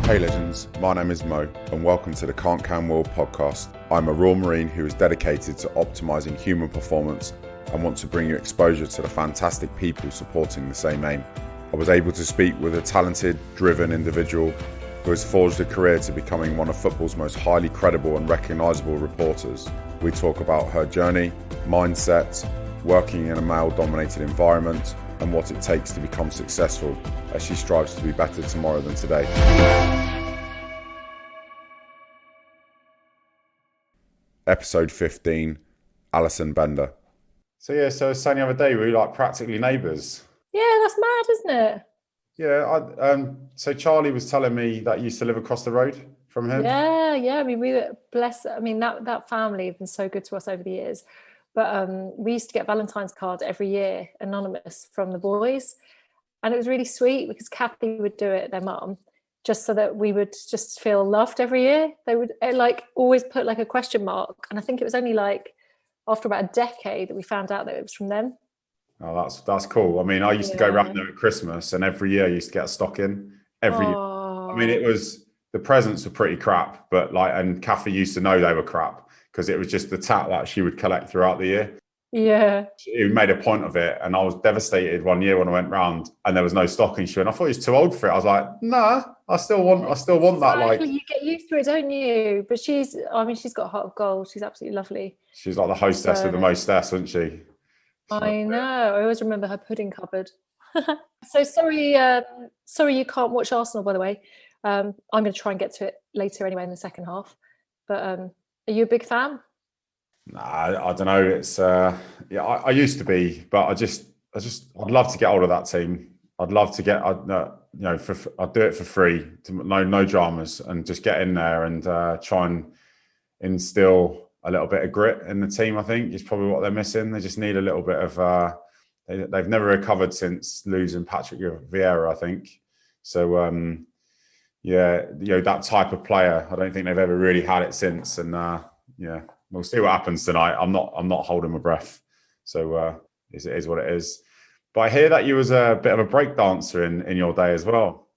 Hey legends, my name is Mo and welcome to the Can't Can Will podcast. I'm a Royal Marine who is dedicated to optimising human performance and want to bring you exposure to the fantastic people supporting the same aim. I was able to speak with a talented, driven individual who has forged a career to becoming one of football's most highly credible and recognisable reporters. We talk about her journey, mindset, working in a male-dominated environment, and what it takes to become successful as she strives to be better tomorrow than today. Episode 15, Alison Bender. So I was saying the other day, we were like practically neighbours. Yeah, that's mad, isn't it? Yeah, so Charlie was telling me that you used to live across the road from him. Yeah. I mean, we were blessed. I mean, that family have been so good to us over the years. But we used to get Valentine's cards every year, anonymous, from the boys. And it was really sweet because Kathy would do it, their mum, just so that we would just feel loved every year. They would always put like a question mark. And I think it was only like after about a decade that we found out that it was from them. Oh, that's cool. I mean, I used to go around there at Christmas and every year I used to get a stock in every year. I mean, the presents were pretty crap, but and Kathy used to know they were crap because it was just the tat that she would collect throughout the year. Yeah. She made a point of it. And I was devastated one year when I went round and there was no stocking. She went, I thought he was too old for it. I was like, nah, I still want that. Like, you get used to it, don't you? But she's got a heart of gold. She's absolutely lovely. She's like the hostess with the mostess, isn't she? I know. I always remember her pudding cupboard. So sorry you can't watch Arsenal, by the way. I'm going to try and get to it later anyway in the second half. But are you a big fan? Nah, I don't know. It's I used to be, but I'd love to get hold of that team. I'd love to get, I'd do it for free, no dramas, and just get in there and try and instill a little bit of grit in the team. I think is probably what they're missing. They just need a little bit of. They've never recovered since losing Patrick Vieira, I think. So that type of player, I don't think they've ever really had it since. And we'll see what happens tonight. I'm not holding my breath. So it is what it is. But I hear that you was a bit of a break dancer in your day as well.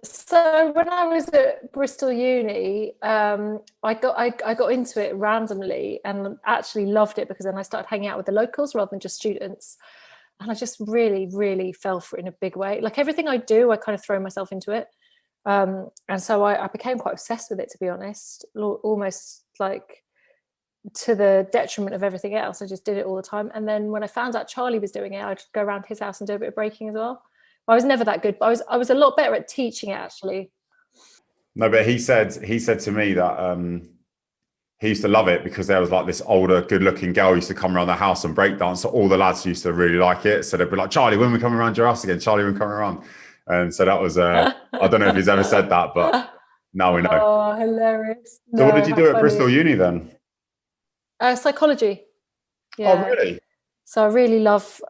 So when I was at Bristol Uni, I got into it randomly and actually loved it because then I started hanging out with the locals rather than just students. And I just really, really fell for it in a big way. Like everything I do, I kind of throw myself into it. And so I became quite obsessed with it, to be honest, almost like to the detriment of everything else. I just did it all the time. And then when I found out Charlie was doing it, I'd go around his house and do a bit of breaking as well. I was never that good, but I was a lot better at teaching it, actually. No, but he said to me that he used to love it because there was like this older, good-looking girl used to come around the house and break dance. So all the lads used to really like it. So they'd be like, Charlie, when we coming around your house again? Charlie, when we coming around? And so that was, I don't know if he's ever said that, but now we know. Oh, hilarious. So what did you do at Bristol Uni then? Psychology. Yeah. Oh, really? So I really love...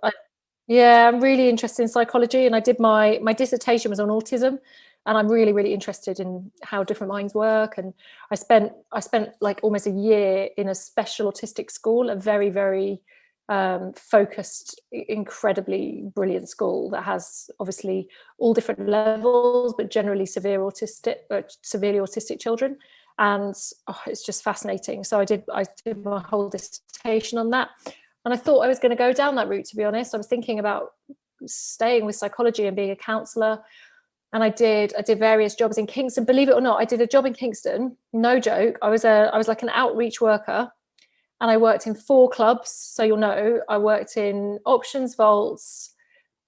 I'm really interested in psychology, and I did my dissertation was on autism, and I'm really, really interested in how different minds work. And I spent like almost a year in a special autistic school, a very, very focused, incredibly brilliant school that has obviously all different levels, but generally severely autistic children. And it's just fascinating. So I did my whole dissertation on that. And I thought I was going to go down that route, to be honest. I was thinking about staying with psychology and being a counsellor. And I did various jobs in Kingston. Believe it or not, I did a job in Kingston. No joke. I was like an outreach worker, and I worked in 4 clubs. So you'll know, I worked in Options, Vaults,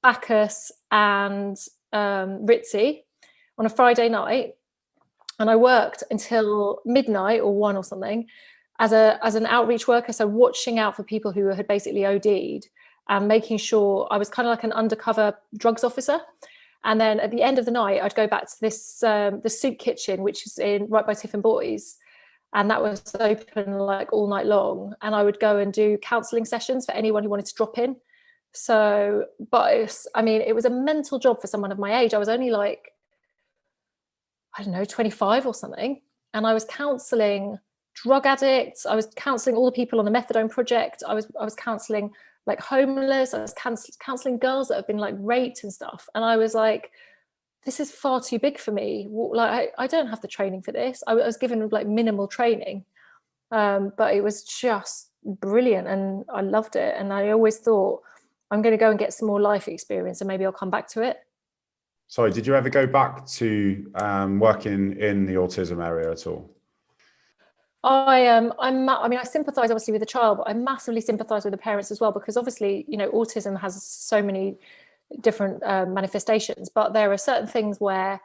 Bacchus, and Ritzy on a Friday night. And I worked until midnight or 1 or something. As an outreach worker, so watching out for people who had basically OD'd and making sure I was kind of like an undercover drugs officer. And then at the end of the night, I'd go back to this the soup kitchen, which is right by Tiffin Boys, and that was open like all night long. And I would go and do counselling sessions for anyone who wanted to drop in. So, but it was a mental job for someone of my age. I was only like, I don't know, 25 or something, and I was counselling drug addicts. I was counselling all the people on the methadone project. I was counselling like homeless. I was counselling girls that have been like raped and stuff. And I was like, this is far too big for me. Like, I don't have the training for this. I was given like minimal training, but it was just brilliant, and I loved it. And I always thought, I'm going to go and get some more life experience, and maybe I'll come back to it. Sorry, did you ever go back to working in the autism area at all? I mean, I sympathise obviously with the child, but I massively sympathise with the parents as well, because obviously, you know, autism has so many different manifestations, but there are certain things where,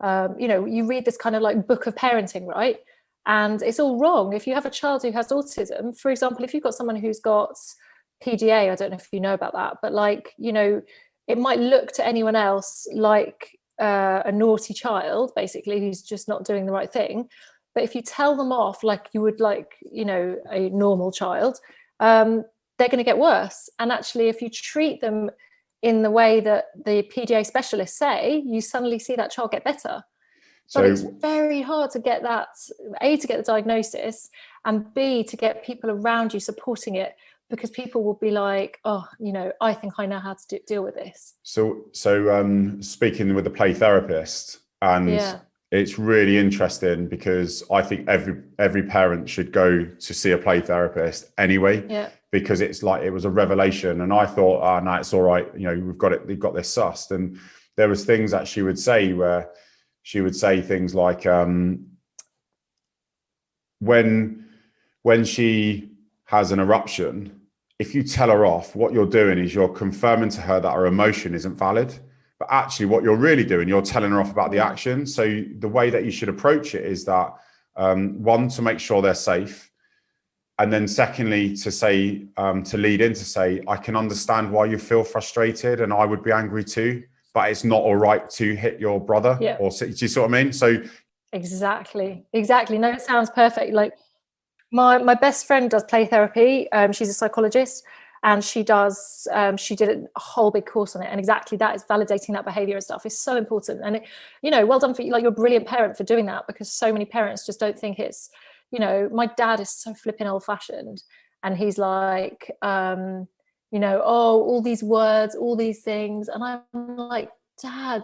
you know, you read this kind of like book of parenting, right? And it's all wrong. If you have a child who has autism, for example, if you've got someone who's got PDA, I don't know if you know about that, but like, you know, it might look to anyone else like a naughty child, basically, who's just not doing the right thing. But if you tell them off like you would, like, you know, a normal child, they're going to get worse. And actually, if you treat them in the way that the PDA specialists say, you suddenly see that child get better. But it's very hard to get that, A, to get the diagnosis, and B, to get people around you supporting it, because people will be like, oh, you know, I think I know how to deal with this. So speaking with the play therapist, and it's really interesting because I think every parent should go to see a play therapist anyway, because it's like, it was a revelation. And I thought, oh, no, it's all right. You know, we've got this sussed. And there was things that she would say where she would say things like, when she has an eruption, if you tell her off, what you're doing is you're confirming to her that her emotion isn't valid. But actually what you're really doing, you're telling her off about the action. So the way that you should approach it is that, one, to make sure they're safe. And then secondly, to say, to lead in to say, I can understand why you feel frustrated and I would be angry too, but it's not all right to hit your brother. Or, do you see what I mean? So exactly. No, it sounds perfect. Like my best friend does play therapy. She's a psychologist, and she did a whole big course on it. And exactly that is validating that behavior and stuff is so important. And it, you know, well done for you. Like, you're a brilliant parent for doing that, because so many parents just don't think it's, you know, my dad is so flipping old fashioned, and he's like, you know, oh, all these words, all these things. And I'm like, Dad,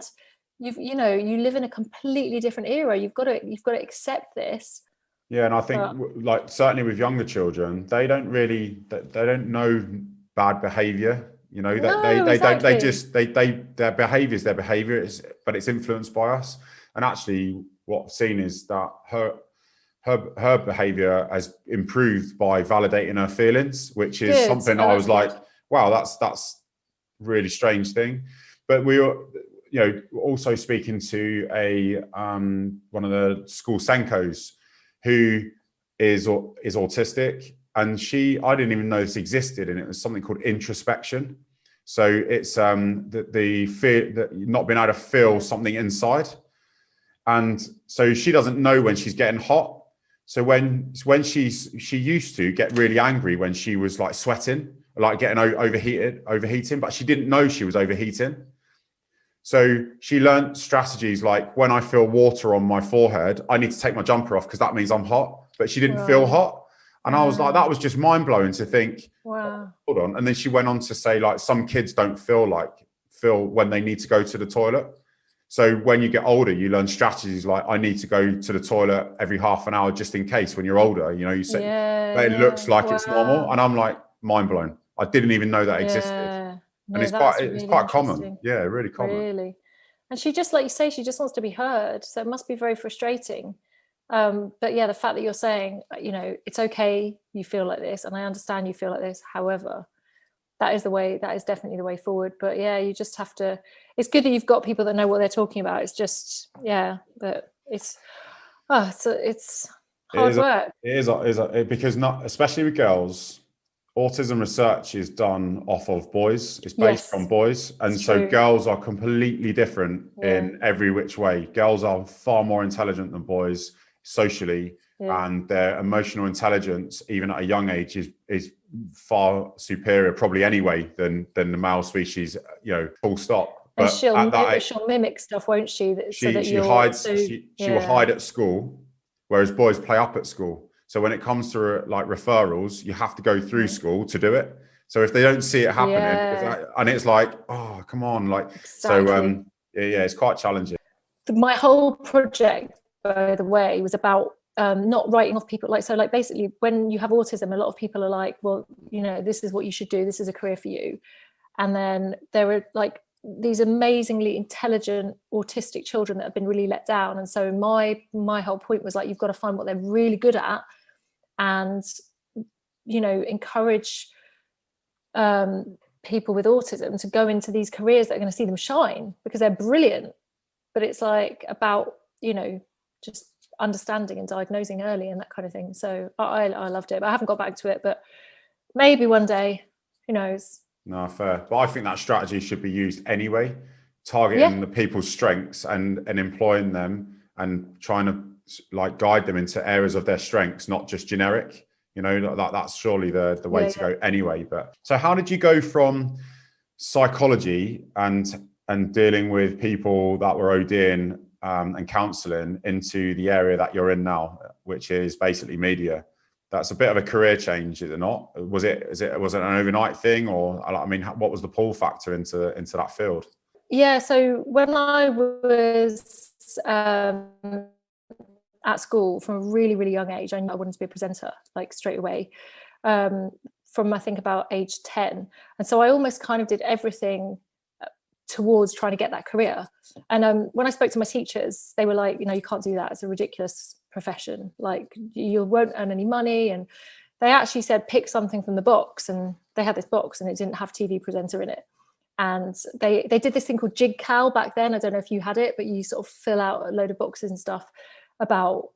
you know, you live in a completely different era. You've got to accept this. Yeah, and I think like certainly with younger children, they don't know bad behavior. You know, their behavior is their behavior, but it's influenced by us. And actually, what I've seen is that her behavior has improved by validating her feelings, which is something I was like, wow, that's really strange thing. But we were, you know, also speaking to one of the school Senkos, who is autistic, and I didn't even know this existed, and it was something called introspection. So it's the fear that not being able to feel something inside, and so she doesn't know when she's getting hot. So when she used to get really angry when she was like sweating, like getting overheating, but she didn't know she was overheating. So she learned strategies like, when I feel water on my forehead, I need to take my jumper off because that means I'm hot. But she didn't feel hot. And I was like, that was just mind blowing to think, wow, hold on. And then she went on to say, like, some kids don't feel when they need to go to the toilet. So when you get older, you learn strategies like, I need to go to the toilet every half an hour just in case. When you're older, you know, you say, but it looks like it's normal. And I'm like, mind blown. I didn't even know that existed. No, and it's quite common. Yeah, really common. Really. And she just, like you say, she just wants to be heard. So it must be very frustrating. But yeah, the fact that you're saying, you know, it's okay, you feel like this, and I understand you feel like this. However, that is definitely the way forward. But yeah, you just have to, it's good that you've got people that know what they're talking about. It's just, but it's hard work. It is because especially with girls, autism research is done off of boys. It's based on boys. And so girls are completely different in every which way. Girls are far more intelligent than boys socially, and their emotional intelligence, even at a young age, is far superior probably anyway than the male species, you know, full stop. But she'll mimic stuff, won't she? She will hide at school, whereas boys play up at school. So when it comes to like referrals, you have to go through school to do it. So if they don't see it happening, and it's like, oh, come on, like, so it's quite challenging. my whole project, by the way, was about not writing off people. Like basically when you have autism, a lot of people are like, well, you know, this is what you should do, this is a career for you. And then there are like these amazingly intelligent autistic children that have been really let down. And so my whole point was like, you've got to find what they're really good at and, you know, encourage people with autism to go into these careers that are going to see them shine, because they're brilliant. But it's like about, you know, just understanding and diagnosing early and that kind of thing. So I loved it, but I haven't got back to it, but maybe one day, who knows. No, fair. But I think that strategy should be used anyway, targeting the people's strengths and employing them and trying to like guide them into areas of their strengths, not just generic. You know, that's surely the way to go anyway. But so how did you go from psychology and dealing with people that were ODing and counselling into the area that you're in now, which is basically media? That's a bit of a career change, is it not? Was it an overnight thing, or I mean, what was the pull factor into that field? Yeah, so when I was at school from a really, really young age, I knew I wanted to be a presenter, like straight away, from I think about age 10. And so I almost kind of did everything towards trying to get that career. And when I spoke to my teachers, they were like, you know, you can't do that. It's a ridiculous profession. Like, you won't earn any money. And they actually said, pick something from the box. And they had this box and it didn't have TV presenter in it. And they did this thing called JigCal back then. I don't know if you had it, but you sort of fill out a load of boxes and stuff about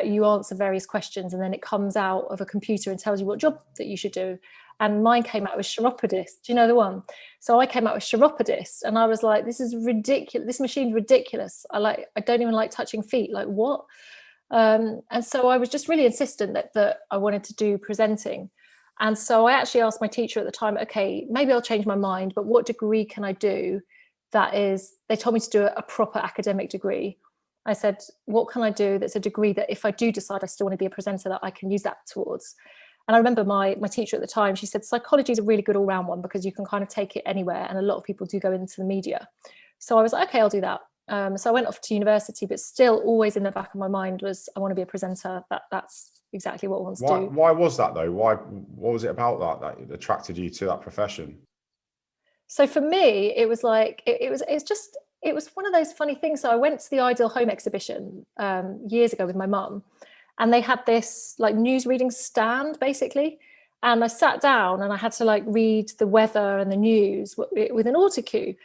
you answer various questions, and then it comes out of a computer and tells you what job that you should do. And mine came out with chiropodist. Do you know the one? So I came out with chiropodist, and I was like, this is ridiculous. This machine's ridiculous. I don't even like touching feet. Like, what? And so I was just really insistent that I wanted to do presenting. And so I actually asked my teacher at the time, okay, maybe I'll change my mind, but what degree can I do that is, they told me to do a proper academic degree. I said, what can I do that's a degree that if I do decide I still want to be a presenter, that I can use that towards? And I remember my teacher at the time, she said, psychology is a really good all-round one because you can kind of take it anywhere. And a lot of people do go into the media. So I was like, okay, I'll do that. So I went off to university, but still always in the back of my mind was, I want to be a presenter. That's exactly what I want to do. Why was that though? What was it about that attracted you to that profession? So for me, it was like, it was one of those funny things. So I went to the Ideal Home exhibition years ago with my mum, and they had this like news reading stand basically. And I sat down and I had to like read the weather and the news with an autocue.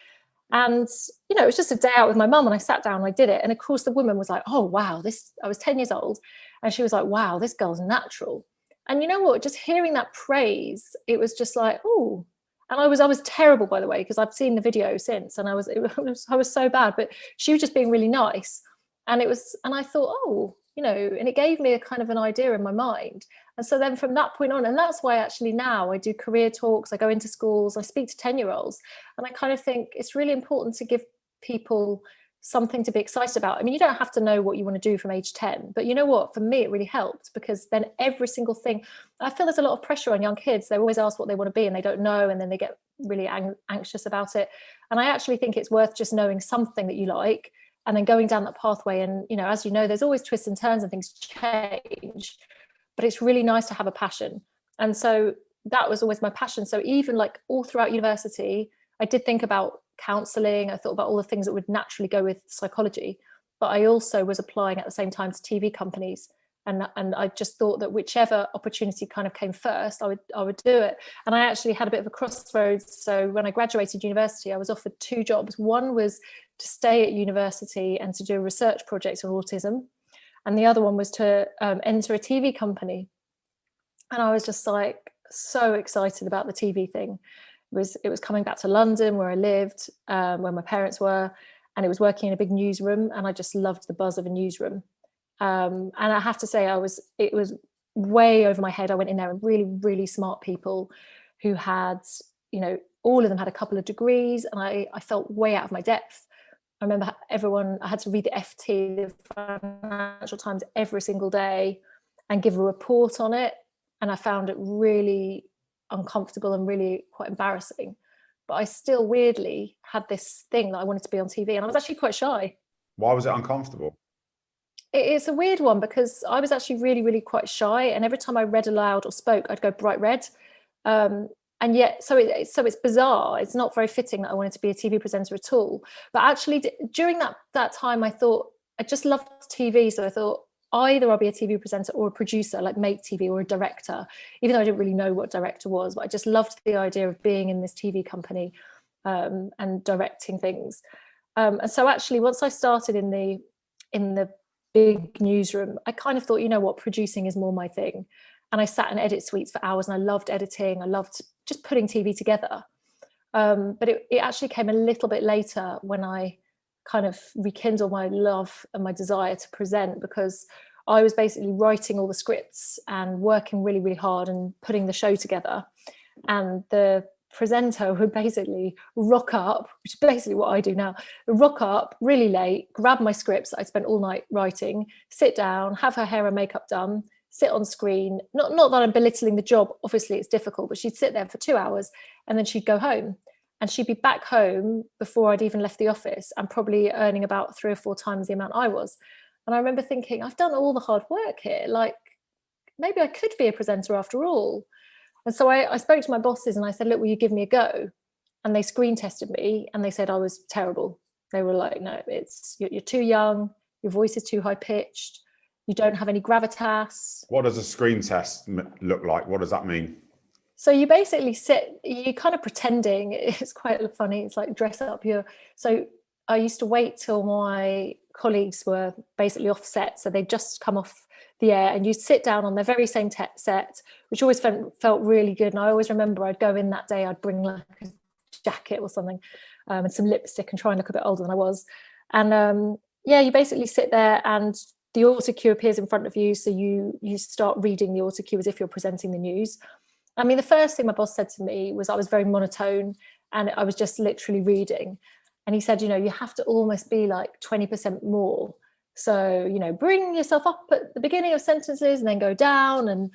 And, you know, it was just a day out with my mum, and I sat down and I did it. And of course the woman was like, oh, wow, I was 10 years old. And she was like, wow, this girl's natural. And you know what, just hearing that praise, it was just like, oh. And I was terrible, by the way, because I've seen the video since, and I was so bad, but she was just being really nice. And I thought, oh, you know, and it gave me a kind of an idea in my mind. And so then from that point on, and that's why actually now I do career talks, I go into schools, I speak to 10-year-olds, and I kind of think it's really important to give people something to be excited about. I mean, you don't have to know what you want to do from age 10, but you know what, for me it really helped, because then every single thing, I feel there's a lot of pressure on young kids. They're always asked what they want to be and they don't know, and then they get really anxious about it. And I actually think it's worth just knowing something that you like and then going down that pathway. And, you know, as you know, there's always twists and turns and things change, but it's really nice to have a passion. And so that was always my passion. So even like all throughout university, I did think about counselling. I thought about all the things that would naturally go with psychology, but I also was applying at the same time to TV companies. And I just thought that whichever opportunity kind of came first, I would do it. And I actually had a bit of a crossroads. So when I graduated university, I was offered 2 jobs. One was to stay at university and to do a research project on autism. And the other one was to enter a TV company. And I was just like so excited about the TV thing. It was coming back to London, where I lived, where my parents were, and it was working in a big newsroom, and I just loved the buzz of a newsroom. And I have to say, it was way over my head. I went in there with really, really smart people who had, you know, all of them had a couple of degrees, and I felt way out of my depth. I remember I had to read the FT, the Financial Times, every single day and give a report on it. And I found it really uncomfortable and really quite embarrassing. But I still weirdly had this thing that I wanted to be on TV, and I was actually quite shy. Why was it uncomfortable? It's a weird one because I was actually really, really quite shy, and every time I read aloud or spoke, I'd go bright red. And yet, so it's bizarre. It's not very fitting that I wanted to be a TV presenter at all. But actually, during that time, I thought I just loved TV, so I thought either I'll be a TV presenter or a producer, like make TV, or a director. Even though I didn't really know what director was, but I just loved the idea of being in this TV company and directing things. And so, actually, once I started in the big newsroom, I kind of thought, you know what, producing is more my thing. And I sat in edit suites for hours, and I loved editing. I loved just putting TV together. But it actually came a little bit later when I kind of rekindled my love and my desire to present, because I was basically writing all the scripts and working really, really hard and putting the show together. And the presenter would basically rock up, which is basically what I do now, rock up really late, grab my scripts that I spent all night writing, sit down, have her hair and makeup done, sit on screen. Not that I'm belittling the job, obviously it's difficult, but she'd sit there for 2 hours and then she'd go home. And she'd be back home before I'd even left the office, and probably earning about 3 or 4 times the amount I was. And I remember thinking, I've done all the hard work here. Like, maybe I could be a presenter after all. And so I spoke to my bosses and I said, look, will you give me a go? And they screen tested me and they said I was terrible. They were like, no, you're too young, your voice is too high pitched, you don't have any gravitas. What does a screen test look like? What does that mean? So you basically you're kind of pretending. It's quite funny. It's like dress up so I used to wait till my colleagues were basically off set. So they'd just come off the air, and you'd sit down on their very same set, which always felt really good. And I always remember I'd go in that day, I'd bring like a jacket or something and some lipstick and try and look a bit older than I was. And you basically sit there and the auto cue appears in front of you. So you start reading the auto cue as if you're presenting the news. I mean, the first thing my boss said to me was I was very monotone and I was just literally reading. And he said, you have to almost be like 20% more. So, bring yourself up at the beginning of sentences and then go down. And,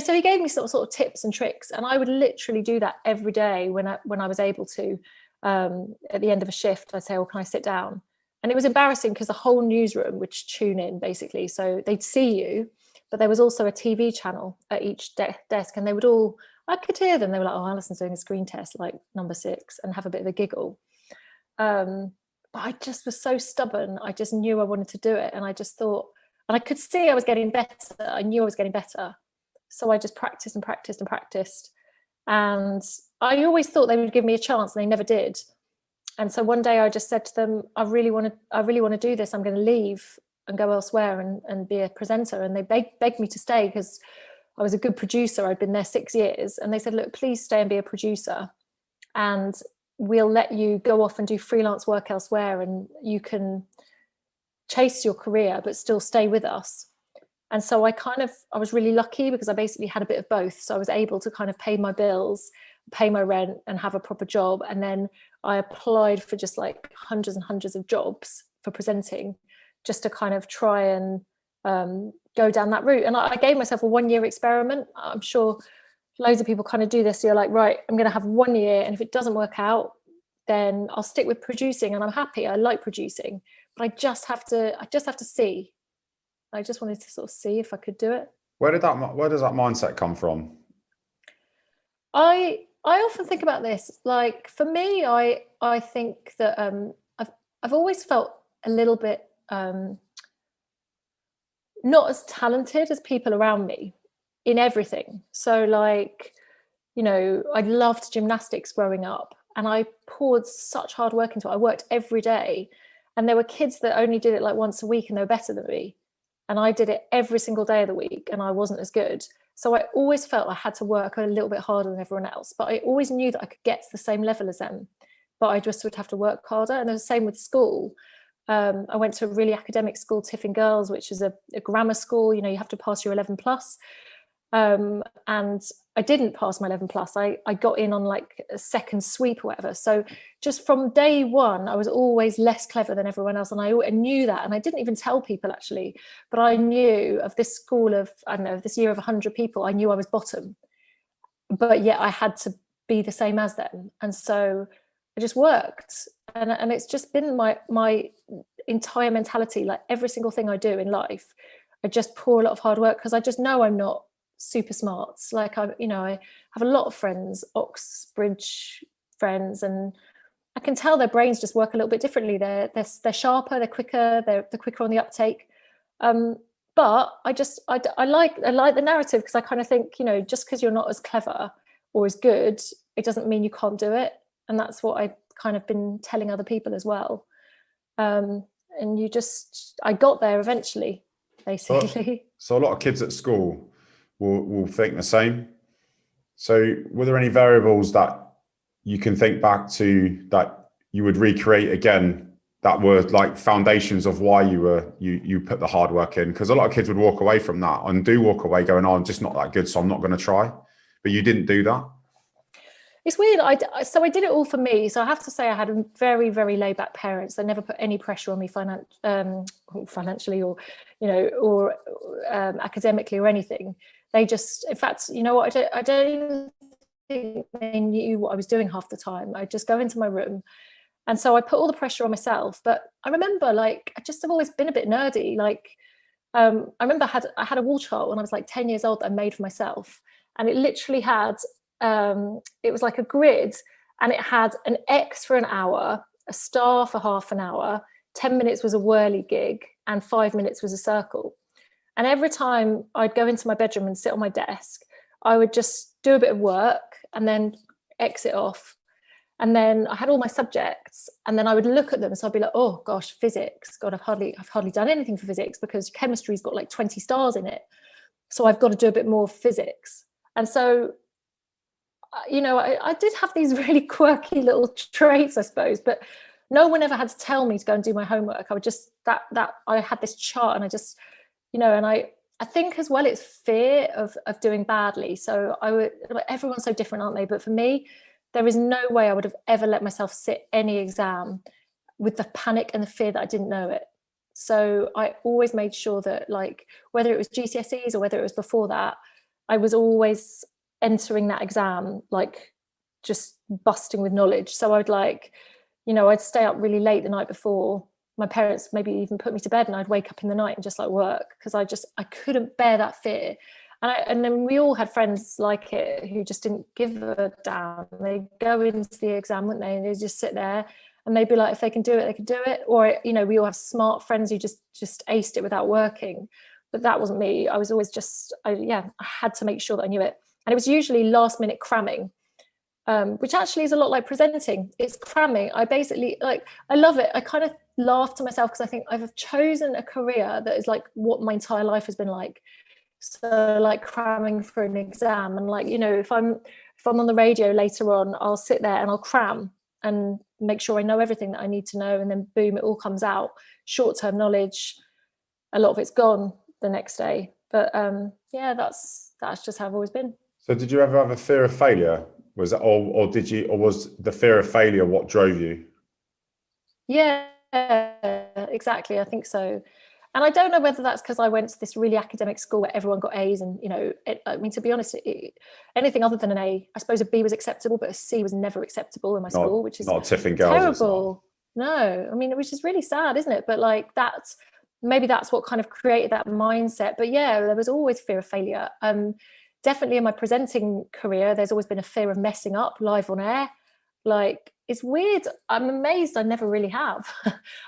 so he gave me sort of tips and tricks. And I would literally do that every day when I was able to. At the end of a shift, I'd say, oh, can I sit down? And it was embarrassing because the whole newsroom would tune in, basically. So they'd see you. But there was also a TV channel at each desk, and I could hear them. They were like, oh, Alison's doing a screen test, like number 6, and have a bit of a giggle. But I just was so stubborn. I just knew I wanted to do it. And I just thought, and I could see I was getting better. I knew I was getting better. So I just practiced and practiced and practiced. And I always thought they would give me a chance, and they never did. And so one day I just said to them, I really want to do this. I'm going to leave and go elsewhere and be a presenter. And they begged me to stay because I was a good producer. I'd been there 6 years. And they said, look, please stay and be a producer. And we'll let you go off and do freelance work elsewhere, and you can chase your career but still stay with us. And so I was really lucky because I basically had a bit of both. So I was able to kind of pay my bills, pay my rent, and have a proper job. And then I applied for just like hundreds and hundreds of jobs for presenting, just to kind of try and go down that route. And I gave myself a 1-year experiment. I'm sure loads of people kind of do this. So you're like, right, I'm going to have 1 year, and if it doesn't work out, then I'll stick with producing, and I'm happy. I like producing, but I just have to see. I just wanted to sort of see if I could do it. Where does that mindset come from? I often think about this. Like, for me, I think that I've always felt a little bit not as talented as people around me in everything. So like, I loved gymnastics growing up, and I poured such hard work into it. I worked every day, and there were kids that only did it like once a week and they were better than me. And I did it every single day of the week, and I wasn't as good. So I always felt I had to work a little bit harder than everyone else, but I always knew that I could get to the same level as them, but I just would have to work harder. And it was the same with school. I went to a really academic school, Tiffin Girls, which is a grammar school. You have to pass your 11 plus. And I didn't pass my 11 plus. I got in on like a second sweep or whatever. So just from day one, I was always less clever than everyone else. And I knew that. And I didn't even tell people actually, but I knew of this school of, I don't know, this year of 100 people, I knew I was bottom, but yet I had to be the same as them. And so I just worked. And it's just been my entire mentality, like every single thing I do in life, I just pour a lot of hard work, because I just know I'm not super smart. Like I have a lot of friends, Oxbridge friends, and I can tell their brains just work a little bit differently. They're sharper, they're quicker, they're quicker on the uptake. But I like the narrative, because I kind of think, just because you're not as clever or as good, it doesn't mean you can't do it. And that's what I kind of been telling other people as well. And I got there eventually, basically. So a lot of kids at school will think the same. So were there any variables that you can think back to that you would recreate again, that were like foundations of why you put the hard work in? Because a lot of kids would walk away from that and do walk away going, oh, I'm just not that good, so I'm not going to try. But you didn't do that. It's weird. So I did it all for me. So I have to say I had a very, very laid back parents. They never put any pressure on me financially or, or academically or anything. They just, in fact, you know what? I don't even think they knew what I was doing half the time. I'd just go into my room. And so I put all the pressure on myself. But I remember, like, I just have always been a bit nerdy. Like, I remember I had a wall chart when I was like 10 years old that I made for myself. And it literally had, it was like a grid, and it had an X for an hour, a star for half an hour, 10 minutes was a whirly gig, and 5 minutes was a circle. And every time I'd go into my bedroom and sit on my desk, I would just do a bit of work and then exit off. And then I had all my subjects, and then I would look at them. So I'd be like, oh gosh, physics. God, I've hardly done anything for physics, because chemistry's got like 20 stars in it. So I've got to do a bit more physics. And so, I did have these really quirky little traits, I suppose, but no one ever had to tell me to go and do my homework. I would just, I had this chart, and I just, and I think as well, it's fear of doing badly. So everyone's so different, aren't they? But for me, there is no way I would have ever let myself sit any exam with the panic and the fear that I didn't know it. So I always made sure that, like, whether it was GCSEs or whether it was before that, I was always entering that exam like just busting with knowledge. So I'd I'd stay up really late the night before. My parents maybe even put me to bed, and I'd wake up in the night and just like work, because I couldn't bear that fear. And then we all had friends like it who just didn't give a damn. They go into the exam, wouldn't they? And they just sit there, and they'd be like, if they can do it, they can do it. Or, we all have smart friends who just aced it without working. But that wasn't me. I was always I had to make sure that I knew it. And it was usually last minute cramming, which actually is a lot like presenting. It's cramming. I basically, I love it. I kind of laugh to myself, because I think I've chosen a career that is like what my entire life has been like. So like cramming for an exam, and if I'm on the radio later on, I'll sit there and I'll cram and make sure I know everything that I need to know, and then boom, it all comes out. Short-term knowledge, a lot of it's gone the next day. But that's just how I've always been. So did you ever have a fear of failure? Was that, or was the fear of failure what drove you? Yeah, exactly. I think so. And I don't know whether that's because I went to this really academic school where everyone got A's, and to be honest, anything other than an A, I suppose a B was acceptable, but a C was never acceptable in my school, which is not tiffing girls. Terrible. No, which is really sad, isn't it? But maybe that's what kind of created that mindset. But yeah, there was always fear of failure. Definitely in my presenting career, there's always been a fear of messing up live on air. It's weird. I'm amazed I never really have.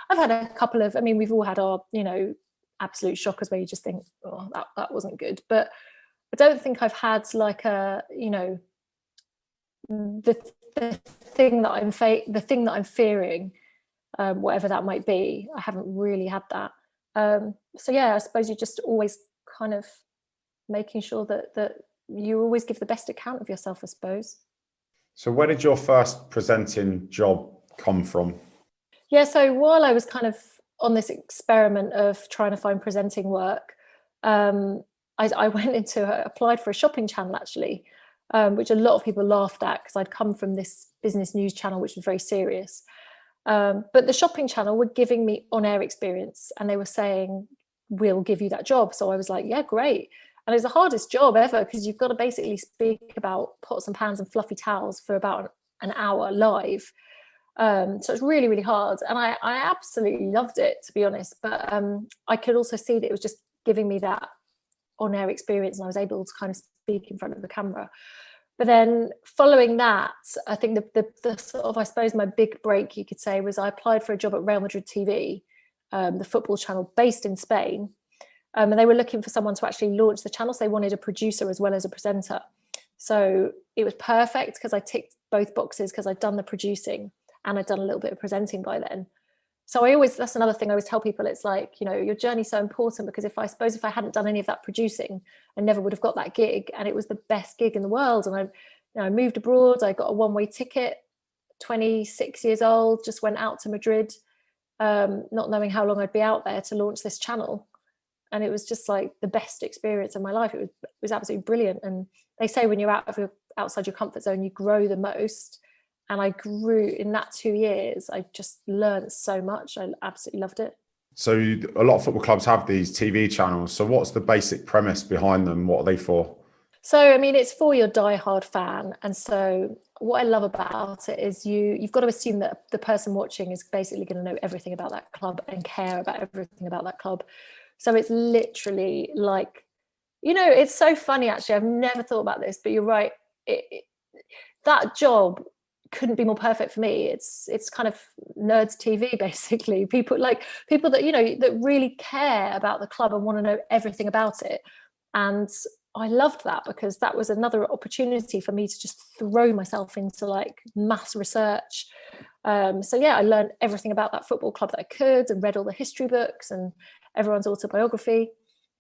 I've had a couple of, we've all had our, absolute shockers where you just think, oh, that wasn't good. But I don't think I've had the thing that I'm fearing, whatever that might be. I haven't really had that. So yeah, I suppose you just always kind of making sure that you always give the best account of yourself, I suppose. So where did your first presenting job come from? Yeah, so while I was kind of on this experiment of trying to find presenting work, I applied for a shopping channel, actually, which a lot of people laughed at, because I'd come from this business news channel, which was very serious. But the shopping channel were giving me on-air experience, and they were saying, we'll give you that job. So I was like, yeah, great. And it's the hardest job ever, because you've got to basically speak about pots and pans and fluffy towels for about an hour live. So it's really, really hard. And I absolutely loved it, to be honest. But I could also see that it was just giving me that on-air experience, and I was able to kind of speak in front of the camera. But then following that, I think the sort of, I suppose, my big break, you could say, was I applied for a job at Real Madrid TV, the football channel based in Spain. And they were looking for someone to actually launch the channel. So they wanted a producer as well as a presenter. So it was perfect because I ticked both boxes, because I'd done the producing and I'd done a little bit of presenting by then. So that's another thing I always tell people. It's like, your journey's so important, because if I hadn't done any of that producing, I never would have got that gig. And it was the best gig in the world. And I moved abroad. I got a one-way ticket, 26 years old, just went out to Madrid, not knowing how long I'd be out there, to launch this channel. And it was just like the best experience of my life. It was absolutely brilliant. And they say when you're outside your comfort zone, you grow the most. And I grew in that 2 years. I just learned so much. I absolutely loved it. So a lot of football clubs have these TV channels. So what's the basic premise behind them? What are they for? So, I mean, it's for your diehard fan. And so what I love about it is you've got to assume that the person watching is basically going to know everything about that club and care about everything about that club. So it's literally like, it's so funny, actually. I've never thought about this, but you're right. That job couldn't be more perfect for me. It's kind of nerds TV, basically. People that, that really care about the club and want to know everything about it. And I loved that, because that was another opportunity for me to just throw myself into like mass research. So yeah, I learned everything about that football club that I could, and read all the history books and everyone's autobiography.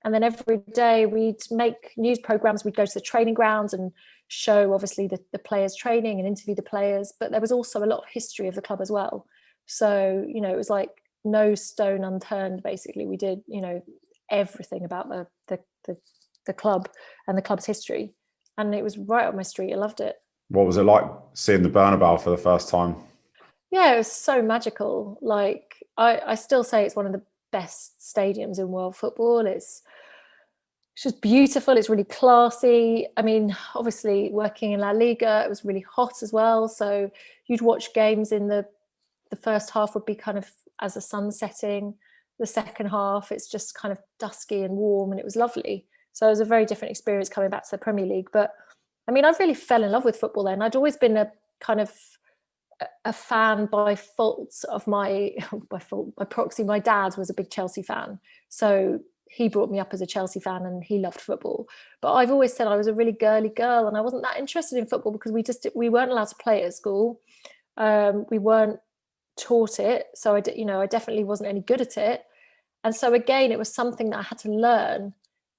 And then every day we'd make news programs. We'd go to the training grounds and show, obviously, the players training and interview the players. But there was also a lot of history of the club as well. So, it was like no stone unturned, basically. We did, everything about the club and the club's history. And it was right up my street. I loved it. What was it like seeing the Bernabeu for the first time? Yeah, it was so magical. Like, I still say it's one of the best stadiums in world football. It's just beautiful. It's really classy. I mean, obviously working in La Liga, it was really hot as well. So you'd watch games in the first half would be kind of as the sun's setting. The second half, it's just kind of dusky and warm, and it was lovely. So it was a very different experience coming back to the Premier League. But I mean, I really fell in love with football then. I'd always been a fan by fault of by proxy. My dad was a big Chelsea fan, so he brought me up as a Chelsea fan, and he loved football. But I've always said I was a really girly girl, and I wasn't that interested in football, because we weren't allowed to play at school. We weren't taught it, so I definitely wasn't any good at it. And so again, it was something that I had to learn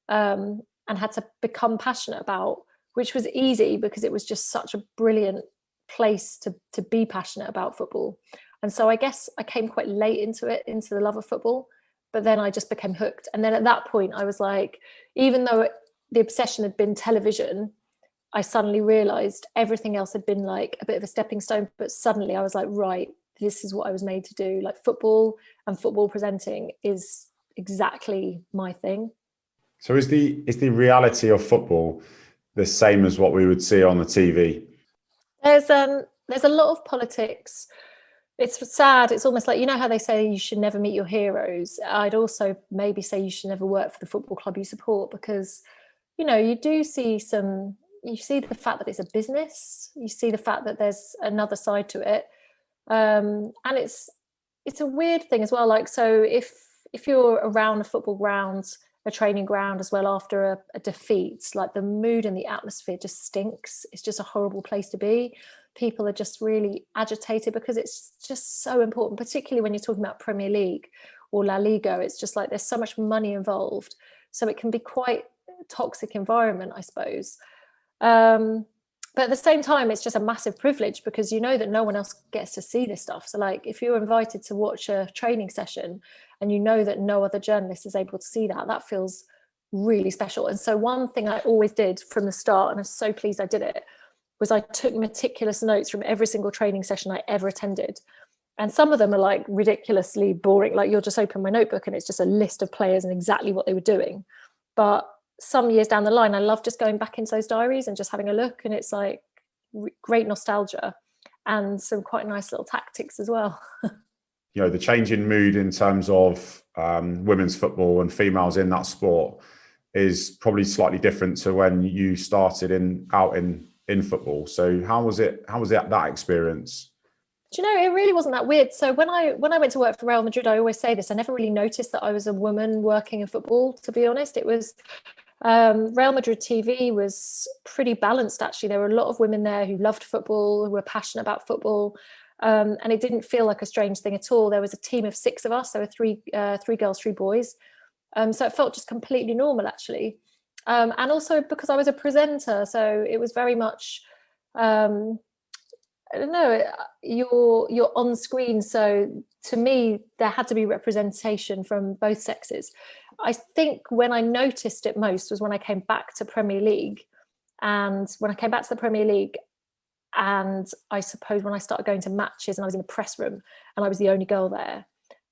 and had to become passionate about, which was easy because it was just such a brilliant place to be passionate about football. And so I guess I came quite late into the love of football, but then I just became hooked. And then at that point I was like, even though the obsession had been television, I suddenly realized everything else had been like a bit of a stepping stone. But suddenly I was like, right, this is what I was made to do. Like, football and football presenting is exactly my thing. So is the reality of football the same as what we would see on the TV? There's a lot of politics. It's sad. It's almost like, how they say you should never meet your heroes. I'd also maybe say you should never work for the football club you support, because, you do see you see the fact that it's a business. You see the fact that there's another side to it. And it's a weird thing as well. Like, so if you're around a football ground, a training ground as well, after a defeat, like, the mood and the atmosphere just stinks. It's just a horrible place to be. People are just really agitated, because it's just so important, particularly when you're talking about Premier League or La Liga. It's just like there's so much money involved, so it can be quite a toxic environment, I suppose. But at the same time, it's just a massive privilege, because that no one else gets to see this stuff. So, like, if you're invited to watch a training session and that no other journalist is able to see that feels really special. And so one thing I always did from the start, and I'm so pleased I did it, was I took meticulous notes from every single training session I ever attended. And some of them are like ridiculously boring. Like, you'll just open my notebook and it's just a list of players and exactly what they were doing. But some years down the line, I love just going back into those diaries and just having a look, and it's like great nostalgia. and some quite nice little tactics as well. The change in mood in terms of women's football and females in that sport is probably slightly different to when you started out in football. So how was it that experience? Do you know, it really wasn't that weird. So when I went to work for Real Madrid, I always say this, I never really noticed that I was a woman working in football, to be honest. It was Real Madrid TV was pretty balanced, actually. There were a lot of women there who loved football, who were passionate about football. And it didn't feel like a strange thing at all. There was a team of 6 of us. There were three girls, 3 boys. So it felt just completely normal, actually. And also because I was a presenter, so it was very much, I don't know, you're on screen. So to me, there had to be representation from both sexes. I think when I noticed it most was when I came back to Premier League. And when I came back to the Premier League, and I suppose when I started going to matches and I was in the press room and I was the only girl there,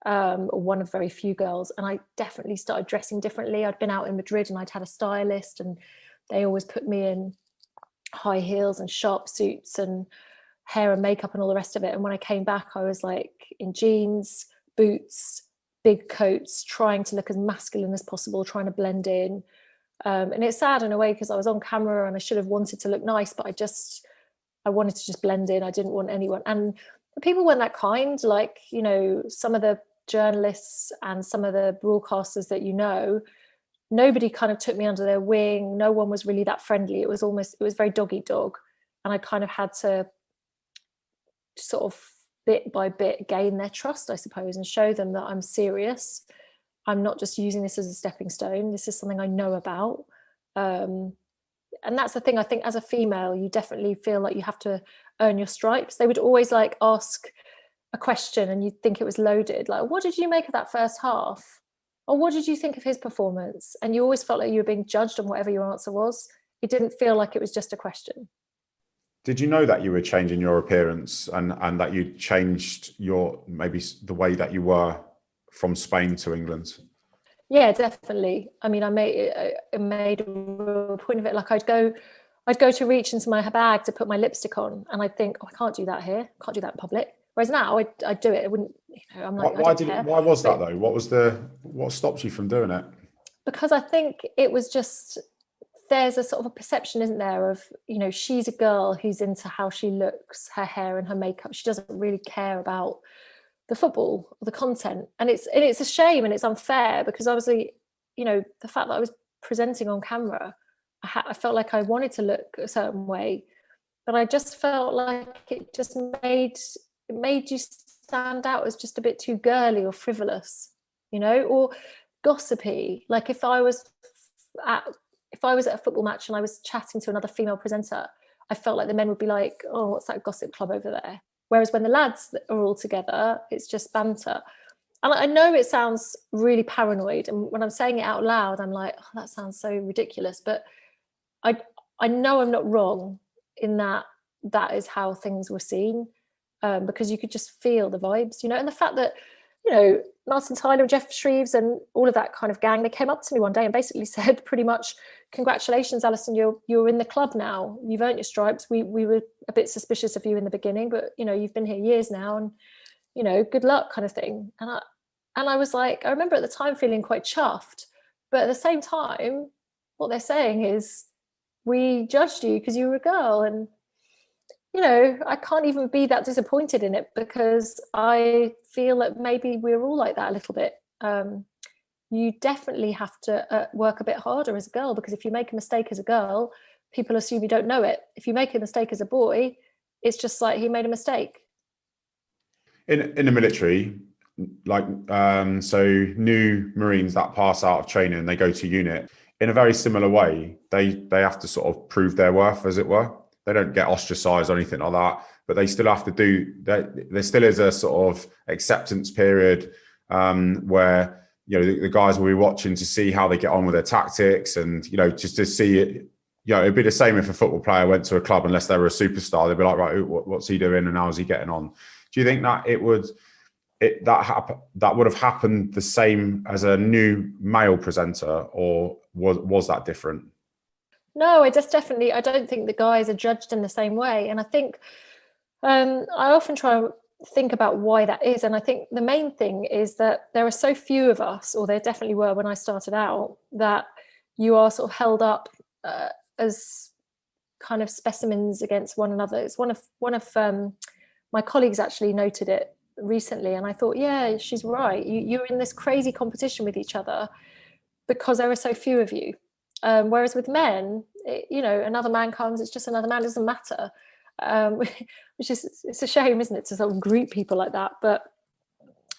or one of very few girls, and I definitely started dressing differently. I'd been out in Madrid and I'd had a stylist, and they always put me in high heels and sharp suits and hair and makeup and all the rest of it. And when I came back, I was like in jeans, boots, big coats, trying to look as masculine as possible, trying to blend in. And it's sad in a way because I was on camera and I should have wanted to look nice, but I wanted to just blend in. I didn't want anyone. And the people weren't that kind. Like, some of the journalists and some of the broadcasters that nobody kind of took me under their wing. No one was really that friendly. It was very dog eat dog. And I kind of had to sort of bit by bit gain their trust, I suppose, and show them that I'm serious. I'm not just using this as a stepping stone. This is something I know about. And that's the thing. I think as a female, you definitely feel like you have to earn your stripes. They would always like ask a question and you'd think it was loaded. Like, what did you make of that first half? Or what did you think of his performance? And you always felt like you were being judged on whatever your answer was. It didn't feel like it was just a question. Did you know that you were changing your appearance and that you changed maybe the way that you were from Spain to England? Yeah, definitely. I mean, I made a real point of it. Like I'd go to reach into my bag to put my lipstick on, and I'd think, oh, I can't do that here. Can't do that in public. Whereas now I'd do it. It wouldn't. I'm like, why was that though? What stopped you from doing it? Because I think it was just, there's a sort of a perception, isn't there, of, she's a girl who's into how she looks, her hair and her makeup. She doesn't really care about the football or the content. And it's a shame and it's unfair because obviously, the fact that I was presenting on camera, I felt like I wanted to look a certain way, but I just felt like it just made you stand out as just a bit too girly or frivolous, or gossipy. Like if I was at a football match and I was chatting to another female presenter, I felt like the men would be like, oh, what's that gossip club over there? Whereas when the lads are all together, it's just banter. And I know it sounds really paranoid. And when I'm saying it out loud, I'm like, oh, that sounds so ridiculous. But I know I'm not wrong in that is how things were seen, because you could just feel the vibes, and the fact that, Martin Tyler and Jeff Shreves and all of that kind of gang, they came up to me one day and basically said pretty much, congratulations, Alison, you're in the club now. You've earned your stripes. We were a bit suspicious of you in the beginning, but, you've been here years now and, good luck kind of thing. And I was like, I remember at the time feeling quite chuffed, but at the same time, what they're saying is, we judged you because you were a girl. And, I can't even be that disappointed in it because I feel that maybe we're all like that a little bit. You definitely have to work a bit harder as a girl, because if you make a mistake as a girl, people assume you don't know it. If you make a mistake as a boy, it's just like he made a mistake. In the military, like so new Marines that pass out of training, they go to unit in a very similar way. They have to sort of prove their worth, as it were. They don't get ostracized or anything like that, but they still have to do that. There still is a sort of acceptance period where, the guys will be watching to see how they get on with their tactics and, just to see it. It'd be the same if a football player went to a club, unless they were a superstar, they'd be like, right, what's he doing and how's he getting on? Do you think that that would have happened the same as a new male presenter, or was that different? No, I don't think the guys are judged in the same way. And I think I often try and think about why that is. And I think the main thing is that there are so few of us, or there definitely were when I started out, that you are sort of held up as kind of specimens against one another. It's one of my colleagues actually noted it recently, and I thought, yeah, she's right. You're in this crazy competition with each other because there are so few of you. Whereas with men, another man comes, it's just another man, it doesn't matter. Which is, it's a shame, isn't it, to sort of group people like that. But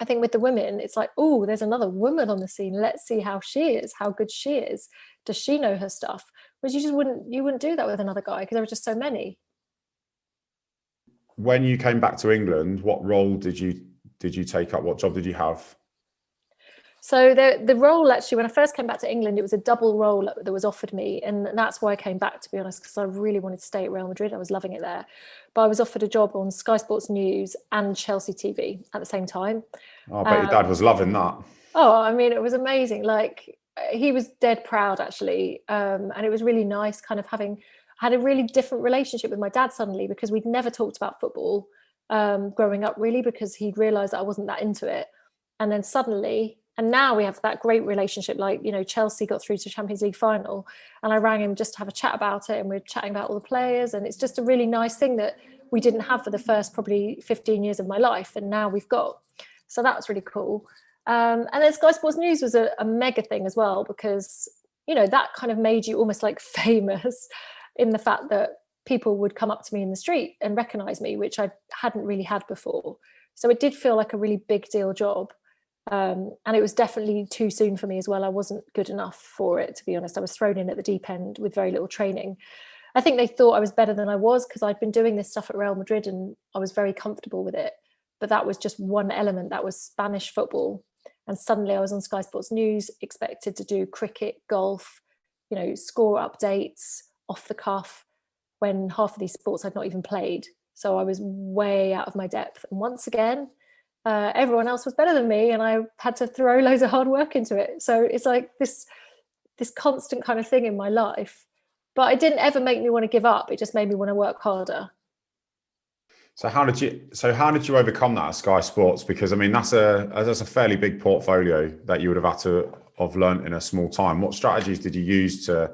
I think with the women, it's like, oh, there's another woman on the scene. Let's see how she is, how good she is. Does she know her stuff? Whereas you wouldn't do that with another guy because there were just so many. When you came back to England, what role did you take up? What job did you have? So the role, actually, when I first came back to England, it was a double role that was offered me. And that's why I came back, to be honest, because I really wanted to stay at Real Madrid. I was loving it there. But I was offered a job on Sky Sports News and Chelsea TV at the same time. Oh, I bet your dad was loving that. Oh, I mean, it was amazing. Like, he was dead proud, actually. And it was really nice kind of had a really different relationship with my dad suddenly, because we'd never talked about football growing up, really, because he'd realised that I wasn't that into it. And then suddenly... And now we have that great relationship. Like, Chelsea got through to Champions League final, and I rang him just to have a chat about it, and we're chatting about all the players. And it's just a really nice thing that we didn't have for the first probably 15 years of my life, and now we've got. So that's really cool. And then Sky Sports News was a mega thing as well, because, that kind of made you almost like famous in the fact that people would come up to me in the street and recognise me, which I hadn't really had before. So it did feel like a really big deal job. And it was definitely too soon for me as well. I wasn't good enough for it, to be honest. I was thrown in at the deep end with very little training. I think they thought I was better than I was, because I'd been doing this stuff at Real Madrid and I was very comfortable with it. But that was just one element. That was Spanish football. And suddenly I was on Sky Sports News, expected to do cricket, golf, score updates off the cuff, when half of these sports I'd not even played. So I was way out of my depth. And once again, everyone else was better than me, and I had to throw loads of hard work into it. So it's like this constant kind of thing in my life. But it didn't ever make me want to give up. It just made me want to work harder. So how did you overcome that at Sky Sports? Because I mean, that's a fairly big portfolio that you would have had to have learned in a small time. What strategies did you use to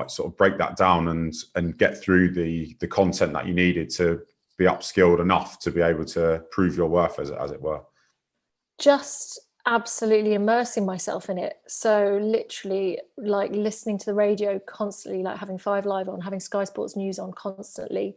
sort of break that down and get through the content that you needed to be upskilled enough to be able to prove your worth, as it were? Just absolutely immersing myself in it. So literally listening to the radio constantly, like having 5 Live on, having Sky Sports News on constantly.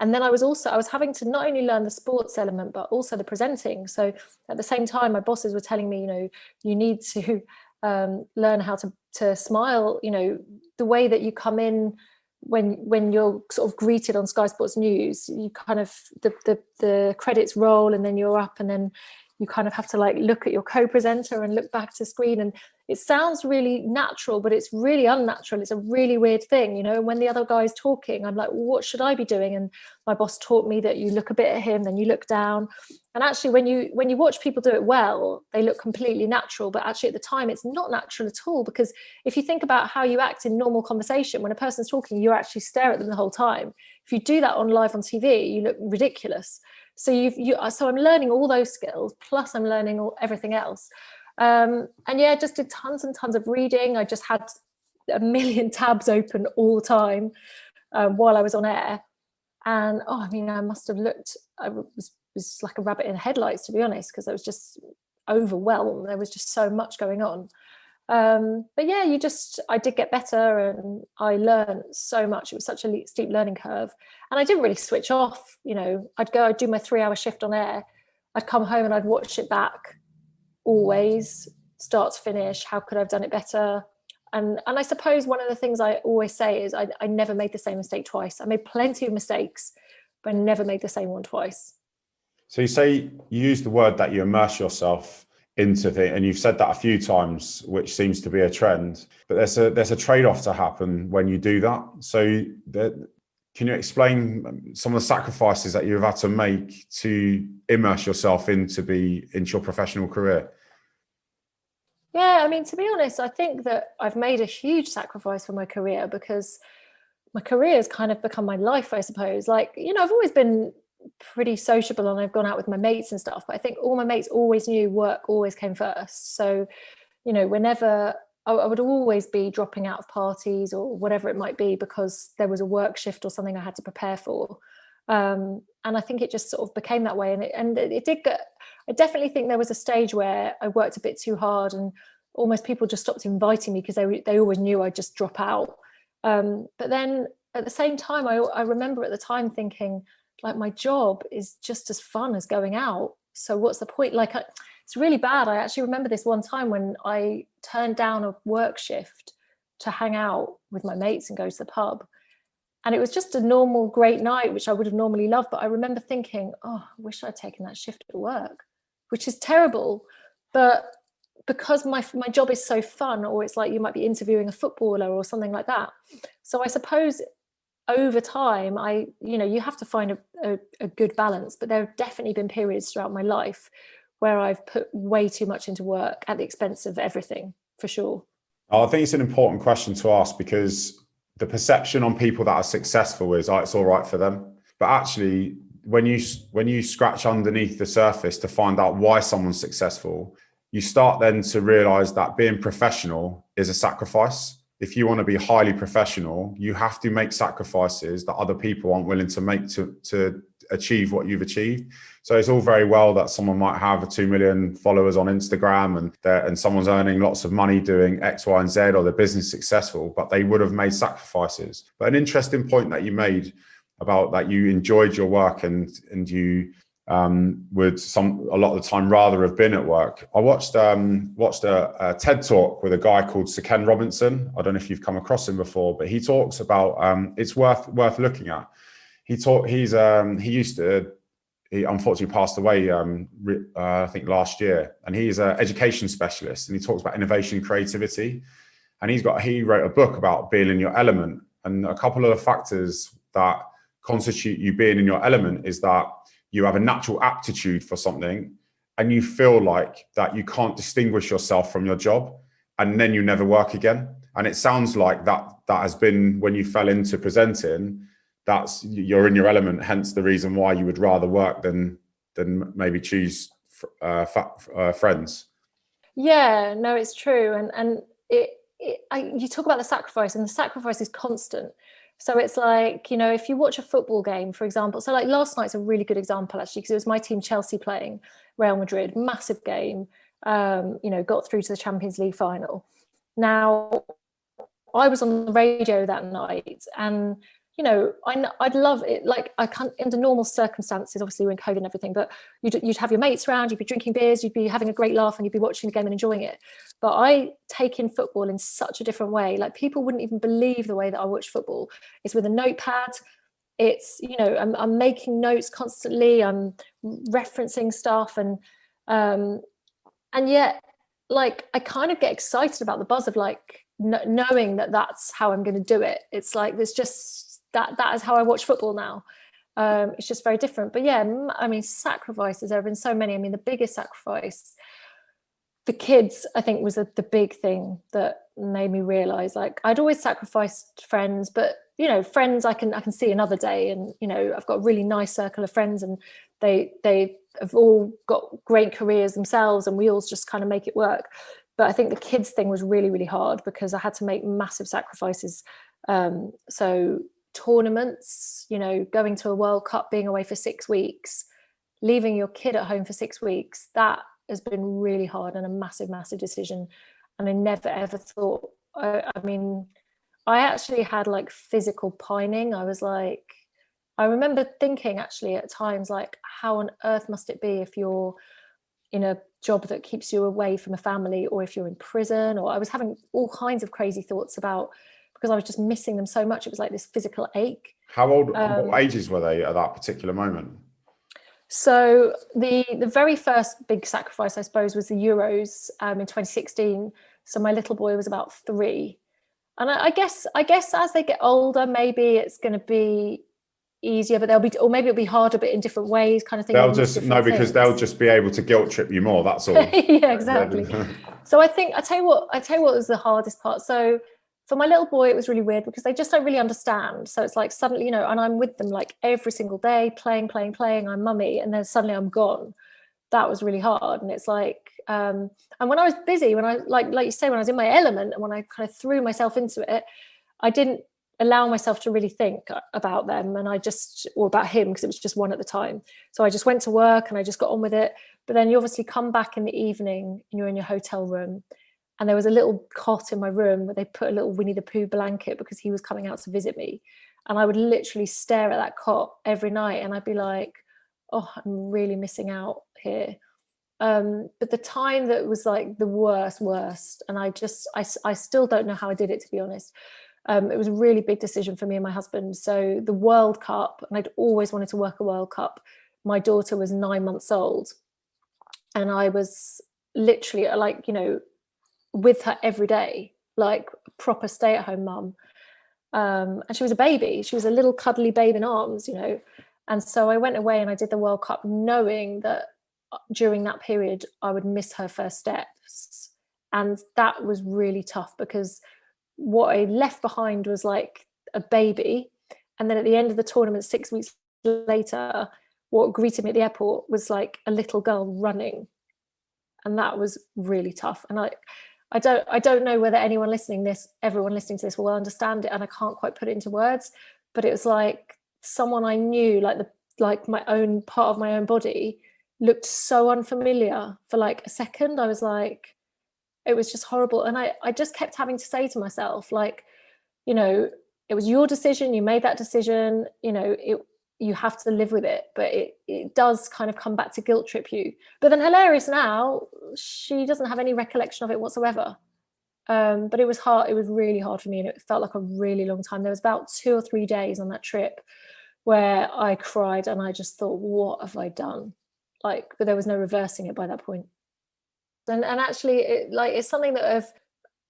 And then I was having to not only learn the sports element, but also the presenting. So at the same time, my bosses were telling me, you need to learn how to smile, the way that you come in when you're sort of greeted on Sky Sports News, you kind of the credits roll, and then you're up, and then you kind of have to look at your co-presenter and look back to screen. And it sounds really natural, but it's really unnatural. It's a really weird thing, when the other guy's talking, I'm like, well, what should I be doing? And my boss taught me that you look a bit at him, then you look down. And actually, when you watch people do it well, they look completely natural. But actually at the time, it's not natural at all, because if you think about how you act in normal conversation, when a person's talking, you actually stare at them the whole time. If you do that live on TV, you look ridiculous. So so I'm learning all those skills, plus I'm learning everything else. And yeah, just did tons and tons of reading. I just had a million tabs open all the time while I was on air. And I must have looked, I was like a rabbit in headlights, to be honest, because I was just overwhelmed. There was just so much going on. But yeah, I did get better, and I learned so much. It was such a steep learning curve, and I didn't really switch off. I'd do my 3-hour shift on air. I'd come home and I'd watch it back, always start to finish. How could I have done it better? And I suppose one of the things I always say is I never made the same mistake twice. I made plenty of mistakes, but I never made the same one twice. So you say you use the word that you immerse yourself into things, and you've said that a few times, which seems to be a trend. But there's a trade-off to happen when you do that. So can you explain some of the sacrifices that you've had to make to immerse yourself into your professional career? Yeah, to be honest, I think that I've made a huge sacrifice for my career, because my career has kind of become my life, I suppose. I've always been pretty sociable and I've gone out with my mates and stuff, but I think all my mates always knew work always came first. So, you know, whenever I would always be dropping out of parties or whatever it might be because there was a work shift or something I had to prepare for. And I think it just sort of became that way. And it did get, I definitely think there was a stage where I worked a bit too hard and almost people just stopped inviting me because they always knew I'd just drop out. But then at the same time, I remember at the time thinking, like, my job is just as fun as going out. So what's the point? Like, it's really bad. I actually remember this one time when I turned down a work shift to hang out with my mates and go to the pub. And it was just a normal, great night, which I would have normally loved. But I remember thinking, oh, I wish I'd taken that shift at work, which is terrible. But because my job is so fun, or it's like you might be interviewing a footballer or something like that. So I suppose over time, you have to find a good balance. But there have definitely been periods throughout my life where I've put way too much into work at the expense of everything, for sure. I think it's an important question to ask, because the perception on people that are successful is, oh, it's all right for them. But actually, when you scratch underneath the surface to find out why someone's successful, you start then to realize that being professional is a sacrifice. If you want to be highly professional, you have to make sacrifices that other people aren't willing to make to achieve what you've achieved. So it's all very well that someone might have 2 million followers on Instagram and someone's earning lots of money doing X, Y, and Z, or their business successful, but they would have made sacrifices. But an interesting point that you made about that you enjoyed your work and you would a lot of the time rather have been at work. I watched a TED talk with a guy called Sir Ken Robinson. I don't know if you've come across him before, but he talks about it's worth looking at. He unfortunately passed away I think last year, and he's an education specialist, and he talks about innovation and creativity. And he wrote a book about being in your element, and a couple of the factors that constitute you being in your element is that you have a natural aptitude for something and you feel like that you can't distinguish yourself from your job, and then you never work again. And it sounds like that has been when you fell into presenting. You're in your element, hence the reason why you would rather work than maybe choose friends. Yeah, no, it's true. And you talk about the sacrifice, and the sacrifice is constant. So it's like, if you watch a football game, for example, so like last night's a really good example, actually, because it was my team Chelsea playing Real Madrid, massive game, got through to the Champions League final. Now, I was on the radio that night, and I'd love it. Like, I can't, under normal circumstances, obviously we're in COVID and everything, but you'd have your mates around, you'd be drinking beers, you'd be having a great laugh, and you'd be watching the game and enjoying it. But I take in football in such a different way. Like, people wouldn't even believe the way that I watch football. It's with a notepad. It's, I'm making notes constantly. I'm referencing stuff, and yet, like, I kind of get excited about the buzz of like knowing that that's how I'm going to do it. It's like there's just that is how I watch football now. It's just very different. But yeah, I mean, sacrifices, there have been so many. I mean, the biggest sacrifice, the kids, I think, was the big thing that made me realize, like, I'd always sacrificed friends, but friends I can see another day, and I've got a really nice circle of friends, and they have all got great careers themselves, and we all just kind of make it work. But I think the kids thing was really, really hard because I had to make massive sacrifices. So tournaments, going to a World Cup, being away for 6 weeks, leaving your kid at home for 6 weeks, that has been really hard and a massive, massive decision. And I never ever thought, I actually had like physical pining. I remember thinking actually at times, like, how on earth must it be if you're in a job that keeps you away from a family, or if you're in prison, or I was having all kinds of crazy thoughts about, because I was just missing them so much. It was like this physical ache. How old, what ages were they at that particular moment? So the very first big sacrifice, I suppose, was the Euros in 2016. So my little boy was about 3. And I guess as they get older, maybe it's going to be easier, but maybe it'll be harder, but in different ways, kind of thing. Because they'll just be able to guilt trip you more. That's all. Yeah, exactly. So I tell you what was the hardest part. So for my little boy, it was really weird because they just don't really understand. So it's like suddenly, you know, and I'm with them like every single day, playing, I'm mummy, and then suddenly I'm gone. That was really hard. And it's like, and when I was busy, when I, like you say, when I was in my element and when I kind of threw myself into it, I didn't allow myself to really think about them, and or about him, because it was just one at the time. So I just went to work and I just got on with it. But then you obviously come back in the evening and you're in your hotel room, and there was a little cot in my room where they put a little Winnie the Pooh blanket because he was coming out to visit me. And I would literally stare at that cot every night and I'd be like, oh, I'm really missing out here. But the time that was like the worst, and I still don't know how I did it, to be honest. It was a really big decision for me and my husband. So the World Cup, and I'd always wanted to work a World Cup. My daughter was 9 months old, and I was literally like, you know, with her every day, like proper stay-at-home mum. And she was a baby. She was a little cuddly babe in arms, you know. And so I went away and I did the World Cup knowing that during that period I would miss her first steps. And that was really tough because what I left behind was like a baby. And then at the end of the tournament, 6 weeks later, what greeted me at the airport was like a little girl running. And that was really tough. And I don't know whether everyone listening to this will understand it, and I can't quite put it into words, but it was like someone I knew, like my own part of my own body, looked so unfamiliar for like a second. I was like, it was just horrible. And I just kept having to say to myself, like, you know, it was your decision, you made that decision, you know, you have to live with it, but it does kind of come back to guilt trip you. But then hilarious now, she doesn't have any recollection of it whatsoever. But it was hard. It was really hard for me, and it felt like a really long time. There was about 2 or 3 days on that trip where I cried and I just thought, what have I done? Like, but there was no reversing it by that point. And actually, it's something that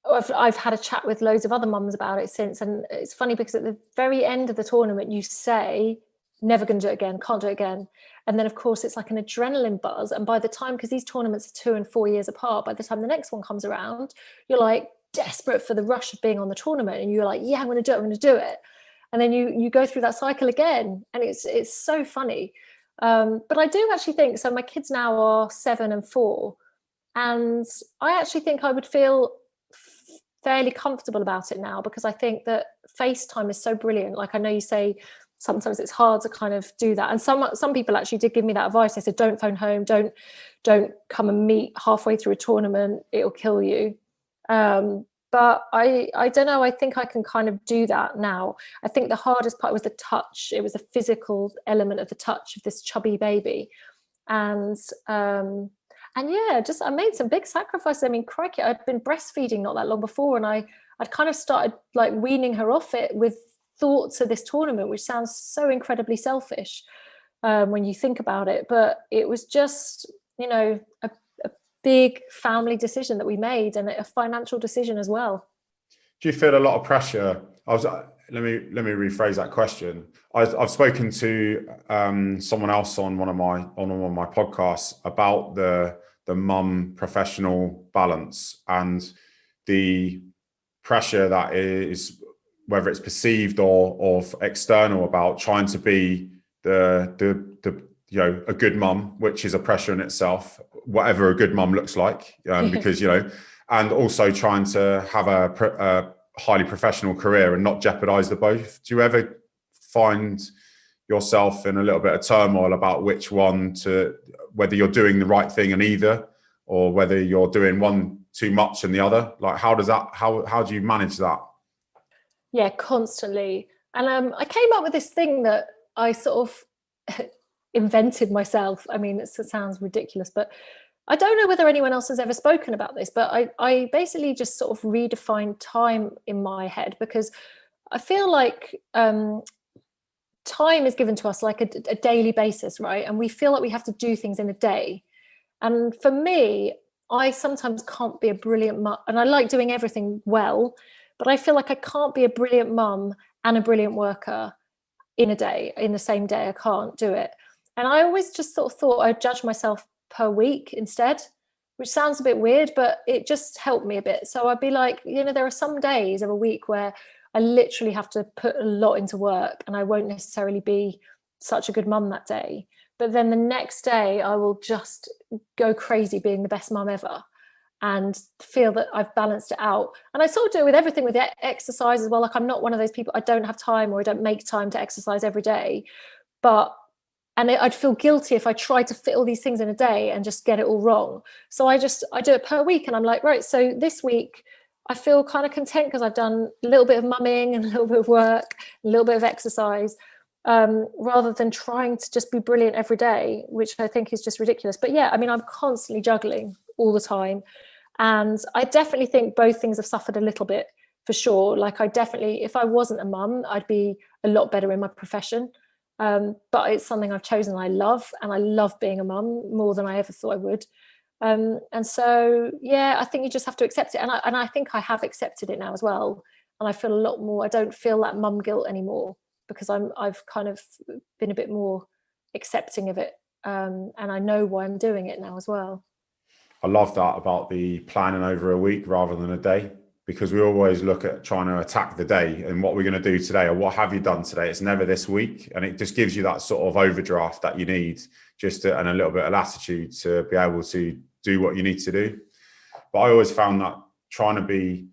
I've had a chat with loads of other mums about it since. And it's funny because at the very end of the tournament, you say, never going to do it again, can't do it again. And then, of course, it's like an adrenaline buzz. And by the time, because these tournaments are 2 and 4 years apart, by the time the next one comes around, you're like desperate for the rush of being on the tournament. And you're like, yeah, I'm going to do it. And then you go through that cycle again. And it's so funny. But I do actually think, so my kids now are 7 and 4. And I actually think I would feel fairly comfortable about it now, because I think that FaceTime is so brilliant. Like, I know you say sometimes it's hard to kind of do that, and some people actually did give me that advice. They said, don't phone home, don't come and meet halfway through a tournament, it'll kill you. But I don't know, I think I can kind of do that now. I think the hardest part was the touch. It was the physical element of the touch of this chubby baby. And yeah, just I made some big sacrifices. I mean, crikey, I'd been breastfeeding not that long before, and I'd kind of started like weaning her off it with thoughts of this tournament, which sounds so incredibly selfish when you think about it. But it was just, you know, a big family decision that we made, and a financial decision as well. Do you feel a lot of pressure? Let me rephrase that question. I've spoken to someone else on one of my podcasts about the mum professional balance and the pressure that is, whether it's perceived or external, about trying to be the you know, a good mum, which is a pressure in itself, whatever a good mum looks like, because, you know, and also trying to have a highly professional career and not jeopardize the both. Do you ever find yourself in a little bit of turmoil about which one whether you're doing the right thing in either, or whether you're doing one too much in the other? Like, how do you manage that? Yeah, constantly. And I came up with this thing that I sort of invented myself. I mean, it sounds ridiculous, but I don't know whether anyone else has ever spoken about this, but I basically just sort of redefined time in my head, because I feel like time is given to us like a daily basis, right? And we feel like we have to do things in a day. And for me, I sometimes can't be a brilliant mum, and I like doing everything well, but I feel like I can't be a brilliant mum and a brilliant worker in the same day. I can't do it. And I always just sort of thought I'd judge myself per week instead. which sounds a bit weird, but it just helped me a bit. So I'd be like, there are some days of a week where I literally have to put a lot into work and I won't necessarily be such a good mum that day. But then the next day I will just go crazy being the best mum ever and feel that I've balanced it out. And I sort of do it with everything, with exercise as well. Like, I'm not one of those people, I don't have time or I don't make time to exercise every day. And I'd feel guilty if I tried to fit all these things in a day and just get it all wrong. So I do it per week, and I'm like, right, so this week I feel kind of content because I've done a little bit of mumming and a little bit of work, a little bit of exercise, rather than trying to just be brilliant every day, which I think is just ridiculous. But yeah, I mean, I'm constantly juggling all the time. And I definitely think both things have suffered a little bit, for sure. Like, I definitely, if I wasn't a mum, I'd be a lot better in my profession. But it's something I've chosen. I love being a mum more than I ever thought I would. And so, yeah, I think you just have to accept it. And I think I have accepted it now as well. And I feel a lot more, I don't feel that mum guilt anymore, because I've kind of been a bit more accepting of it. And I know why I'm doing it now as well. I love that about the planning over a week rather than a day, because we always look at trying to attack the day and what we're going to do today or what have you done today. It's never this week. And it just gives you that sort of overdraft that you need and a little bit of latitude to be able to do what you need to do. But I always found that trying to be,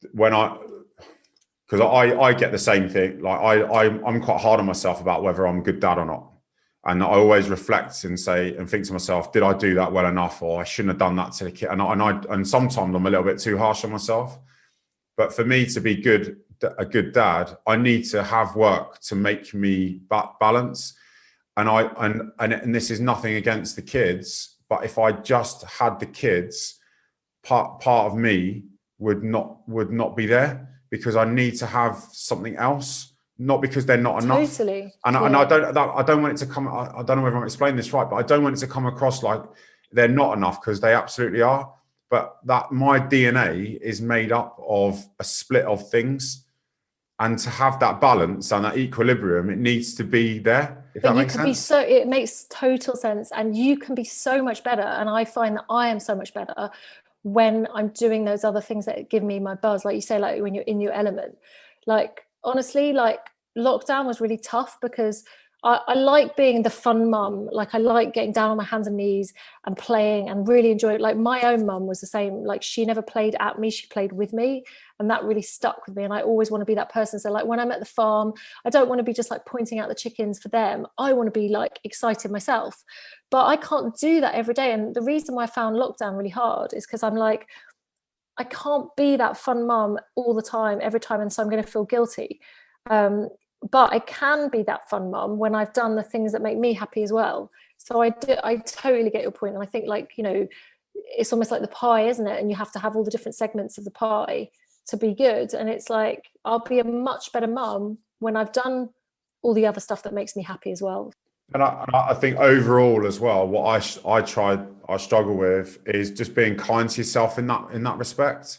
because I get the same thing. Like, I'm quite hard on myself about whether I'm a good dad or not. And I always reflect and think to myself, did I do that well enough? Or I shouldn't have done that to the kid. And sometimes I'm a little bit too harsh on myself. But for me to be a good dad, I need to have work to make me balance. And this is nothing against the kids, but if I just had the kids, part of me would not be there, because I need to have something else. Not because they're not enough. Totally. And I don't want it to come, I don't know whether I'm explaining this right, but I don't want it to come across like they're not enough, because they absolutely are. But that my DNA is made up of a split of things. And to have that balance and that equilibrium, it needs to be there. If that makes sense. It makes total sense. And you can be so much better. And I find that I am so much better when I'm doing those other things that give me my buzz. Like you say, like when you're in your element. Like, honestly, like, lockdown was really tough because I like being the fun mum. Like, I like getting down on my hands and knees and playing and really enjoy it. Like, my own mum was the same. Like, she never played at me, she played with me, and that really stuck with me. And I always want to be that person. So, like, when I'm at the farm, I don't want to be just like pointing out the chickens for them. I want to be like excited myself, but I can't do that every day. And the reason why I found lockdown really hard is because I'm like, I can't be that fun mum all the time, every time, and so I'm going to feel guilty. But I can be that fun mum when I've done the things that make me happy as well. So I totally get your point. And I think, like, it's almost like the pie, isn't it? And you have to have all the different segments of the pie to be good. And it's like, I'll be a much better mum when I've done all the other stuff that makes me happy as well. And I think overall as well, what I struggle with is just being kind to yourself in that respect,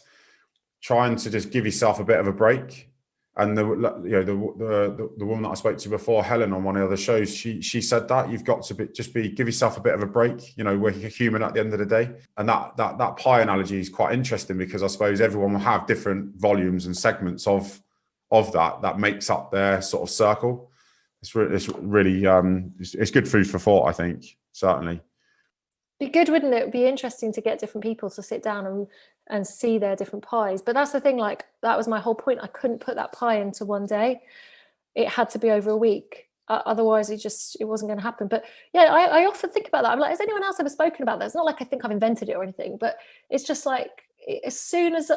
trying to just give yourself a bit of a break. And the woman that I spoke to before, Helen, on one of the other shows, she said that you've got to give yourself a bit of a break. We're human at the end of the day. And that pie analogy is quite interesting, because I suppose everyone will have different volumes and segments of that makes up their sort of circle. It's really it's good food for thought, I think, certainly. Be good, wouldn't it? It'd be interesting to get different people to sit down and see their different pies. But that's the thing, like, that was my whole point. I couldn't put that pie into one day. It had to be over a week. Otherwise, it wasn't going to happen. But yeah, I often think about that. I'm like, has anyone else ever spoken about that? It's not like I think I've invented it or anything, but it's just like, as soon as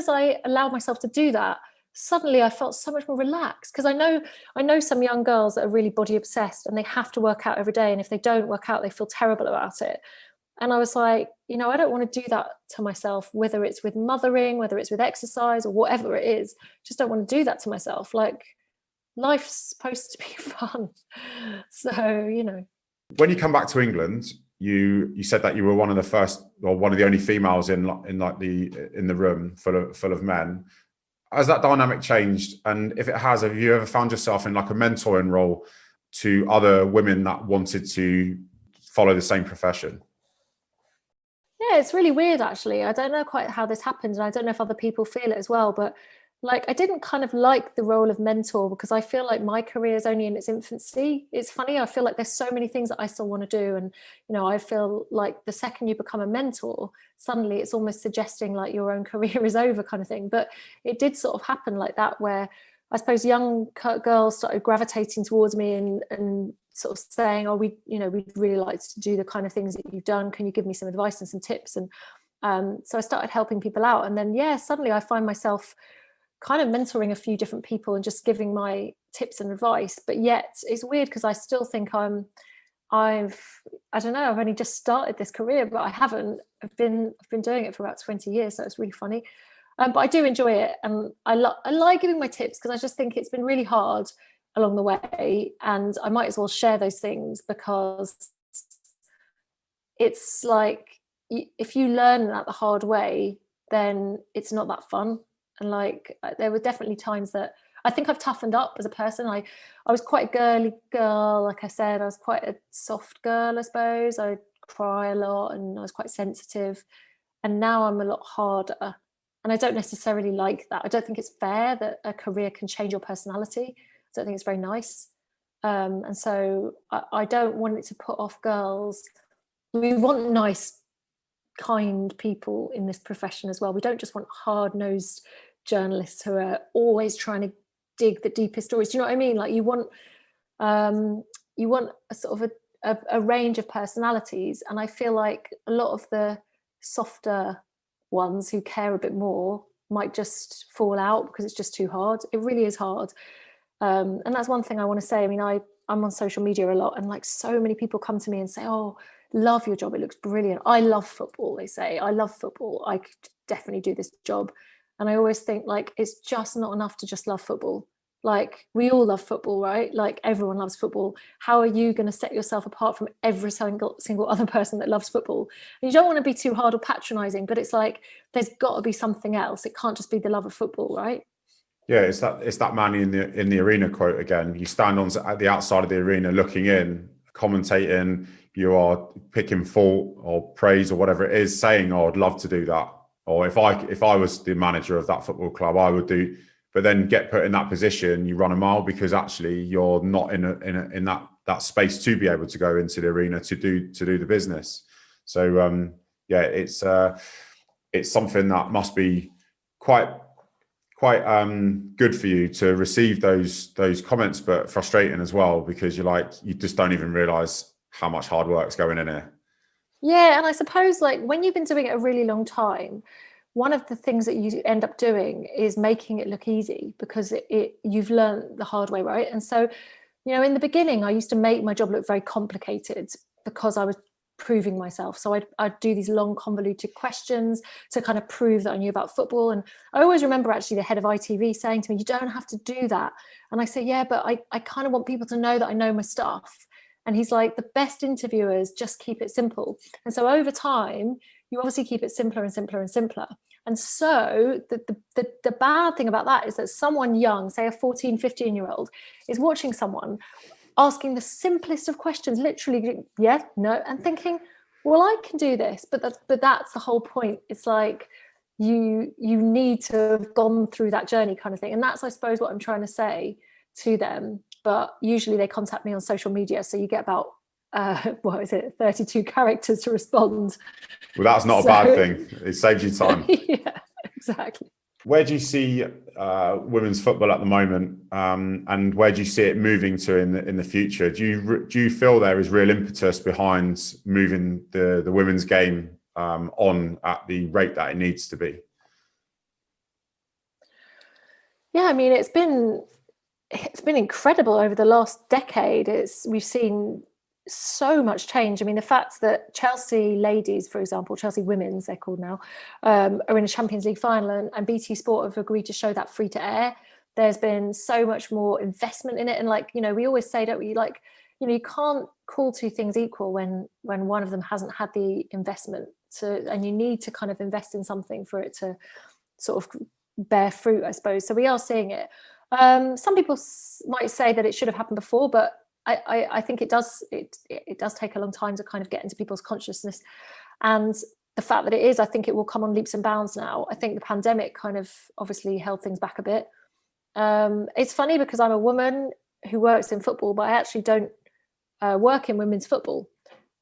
I allowed myself to do that, suddenly I felt so much more relaxed, because I know some young girls that are really body obsessed and they have to work out every day, and if they don't work out, they feel terrible about it. And I was like, I don't want to do that to myself, whether it's with mothering, whether it's with exercise or whatever it is. Just don't want to do that to myself. Like, life's supposed to be fun. So, When you come back to England, you said that you were one of the first, or one of the only females in the room full of men. Has that dynamic changed? And if it has, have you ever found yourself in like a mentoring role to other women that wanted to follow the same profession? Yeah, it's really weird actually. I don't know quite how this happened, and I don't know if other people feel it as well, but like I didn't kind of like the role of mentor because I feel like my career is only in its infancy. It's funny, I feel like there's so many things that I still want to do, and I feel like the second you become a mentor, suddenly it's almost suggesting like your own career is over kind of thing. But it did sort of happen like that, where I suppose young girls started gravitating towards me and sort of saying, oh, we'd really like to do the kind of things that you've done. Can you give me some advice and some tips? And so I started helping people out. And then, suddenly I find myself kind of mentoring a few different people and just giving my tips and advice. But yet it's weird because I still think I don't know, I've only just started this career, but I haven't. I've been doing it for about 20 years. So it's really funny. But I do enjoy it, and I like giving my tips because I just think it's been really hard along the way, and I might as well share those things because it's like if you learn that the hard way, then it's not that fun. And like there were definitely times that I think I've toughened up as a person. I was quite a girly girl, like I said. I was quite a soft girl, I suppose. I cry a lot, and I was quite sensitive. And now I'm a lot harder. And I don't necessarily like that. I don't think it's fair that a career can change your personality. I don't think it's very nice. And so I don't want it to put off girls. We want nice, kind people in this profession as well. We don't just want hard-nosed journalists who are always trying to dig the deepest stories. Do you know what I mean? Like you want a sort of a range of personalities. And I feel like a lot of the softer ones who care a bit more might just fall out because it's just too hard. It really is hard. And that's one thing I want to say. I mean, I'm on social media a lot, and like so many people come to me and say, oh, love your job, it looks brilliant. I love football. They say, I love football, I could definitely do this job. And I always think like it's just not enough to just love football. Like we all love football, right? Like everyone loves football. How are you going to set yourself apart from every single other person that loves football? And you don't want to be too hard or patronizing, but it's like there's got to be something else. It can't just be the love of football, right? Yeah, it's that man in the arena quote again. You stand at the outside of the arena looking in, commentating, you are picking fault or praise or whatever it is, saying, oh, I'd love to do that. Or if I was the manager of that football club, I would do. But then get put in that position, you run a mile because actually you're not in that space to be able to go into the arena to do the business. So it's something that must be quite good for you to receive those comments, but frustrating as well because you just don't even realize how much hard work's going in here. Yeah, and I suppose like when you've been doing it a really long time, one of the things that you end up doing is making it look easy because you've learned the hard way, right? And so, in the beginning, I used to make my job look very complicated because I was proving myself. So I'd do these long, convoluted questions to kind of prove that I knew about football. And I always remember actually the head of ITV saying to me, you don't have to do that. And I say, yeah, but I kind of want people to know that I know my stuff. And he's like, the best interviewers just keep it simple. And so over time, you obviously keep it simpler and simpler and simpler. And so the bad thing about that is that someone young, say a 14, 15-year-old, is watching someone asking the simplest of questions, literally, yes, no, and thinking, well, I can do this. But that's the whole point. It's like you need to have gone through that journey kind of thing. And that's, I suppose, what I'm trying to say to them. But usually they contact me on social media. So you get about 32 characters to respond. Well, that's not a bad thing. It saves you time. Yeah, exactly. Where do you see women's football at the moment, and where do you see it moving to in the future? Do you feel there is real impetus behind moving the women's game on at the rate that it needs to be? Yeah, I mean, it's been incredible over the last decade. We've seen so much change. I mean, the fact that Chelsea ladies, for example, Chelsea women's, they're called now, are in a Champions League final, and BT Sport have agreed to show that free to air. There's been so much more investment in it. And like, we always say, don't we, like, you can't call two things equal when one of them hasn't had the investment and you need to kind of invest in something for it to sort of bear fruit, I suppose. So we are seeing it. Some people might say that it should have happened before, but I think it does take a long time to kind of get into people's consciousness. And the fact that it is, I think it will come on leaps and bounds now. I think the pandemic kind of obviously held things back a bit. It's funny because I'm a woman who works in football, but I actually don't work in women's football.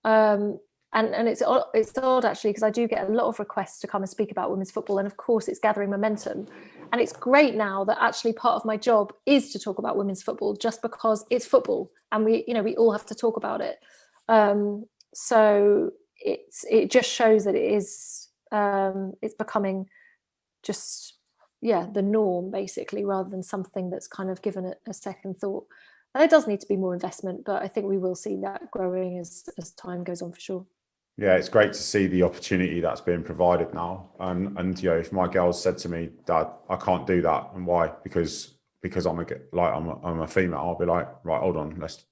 And it's odd actually, because I do get a lot of requests to come and speak about women's football, and of course it's gathering momentum. And it's great now that actually part of my job is to talk about women's football, just because it's football and we all have to talk about it. So it just shows that it is it's becoming just the norm basically, rather than something that's kind of given it a second thought. And there does need to be more investment, but I think we will see that growing as time goes on, for sure. Yeah, it's great to see the opportunity that's being provided now. And if my girls said to me, Dad, I can't do that, and why? Because I'm a female, I'll be like, right, hold on, let's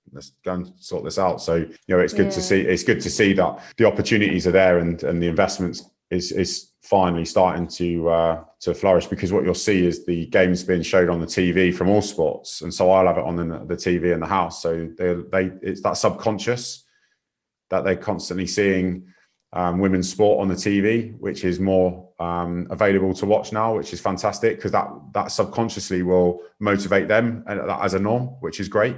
go and sort this out. So it's good to see. It's good to see that the opportunities are there, and the investments is finally starting to flourish. Because what you'll see is the games being showed on the TV from all sports, and so I'll have it on the TV in the house. So it's that subconscious that they're constantly seeing women's sport on the TV, which is more available to watch now, which is fantastic, because that subconsciously will motivate them as a norm, which is great.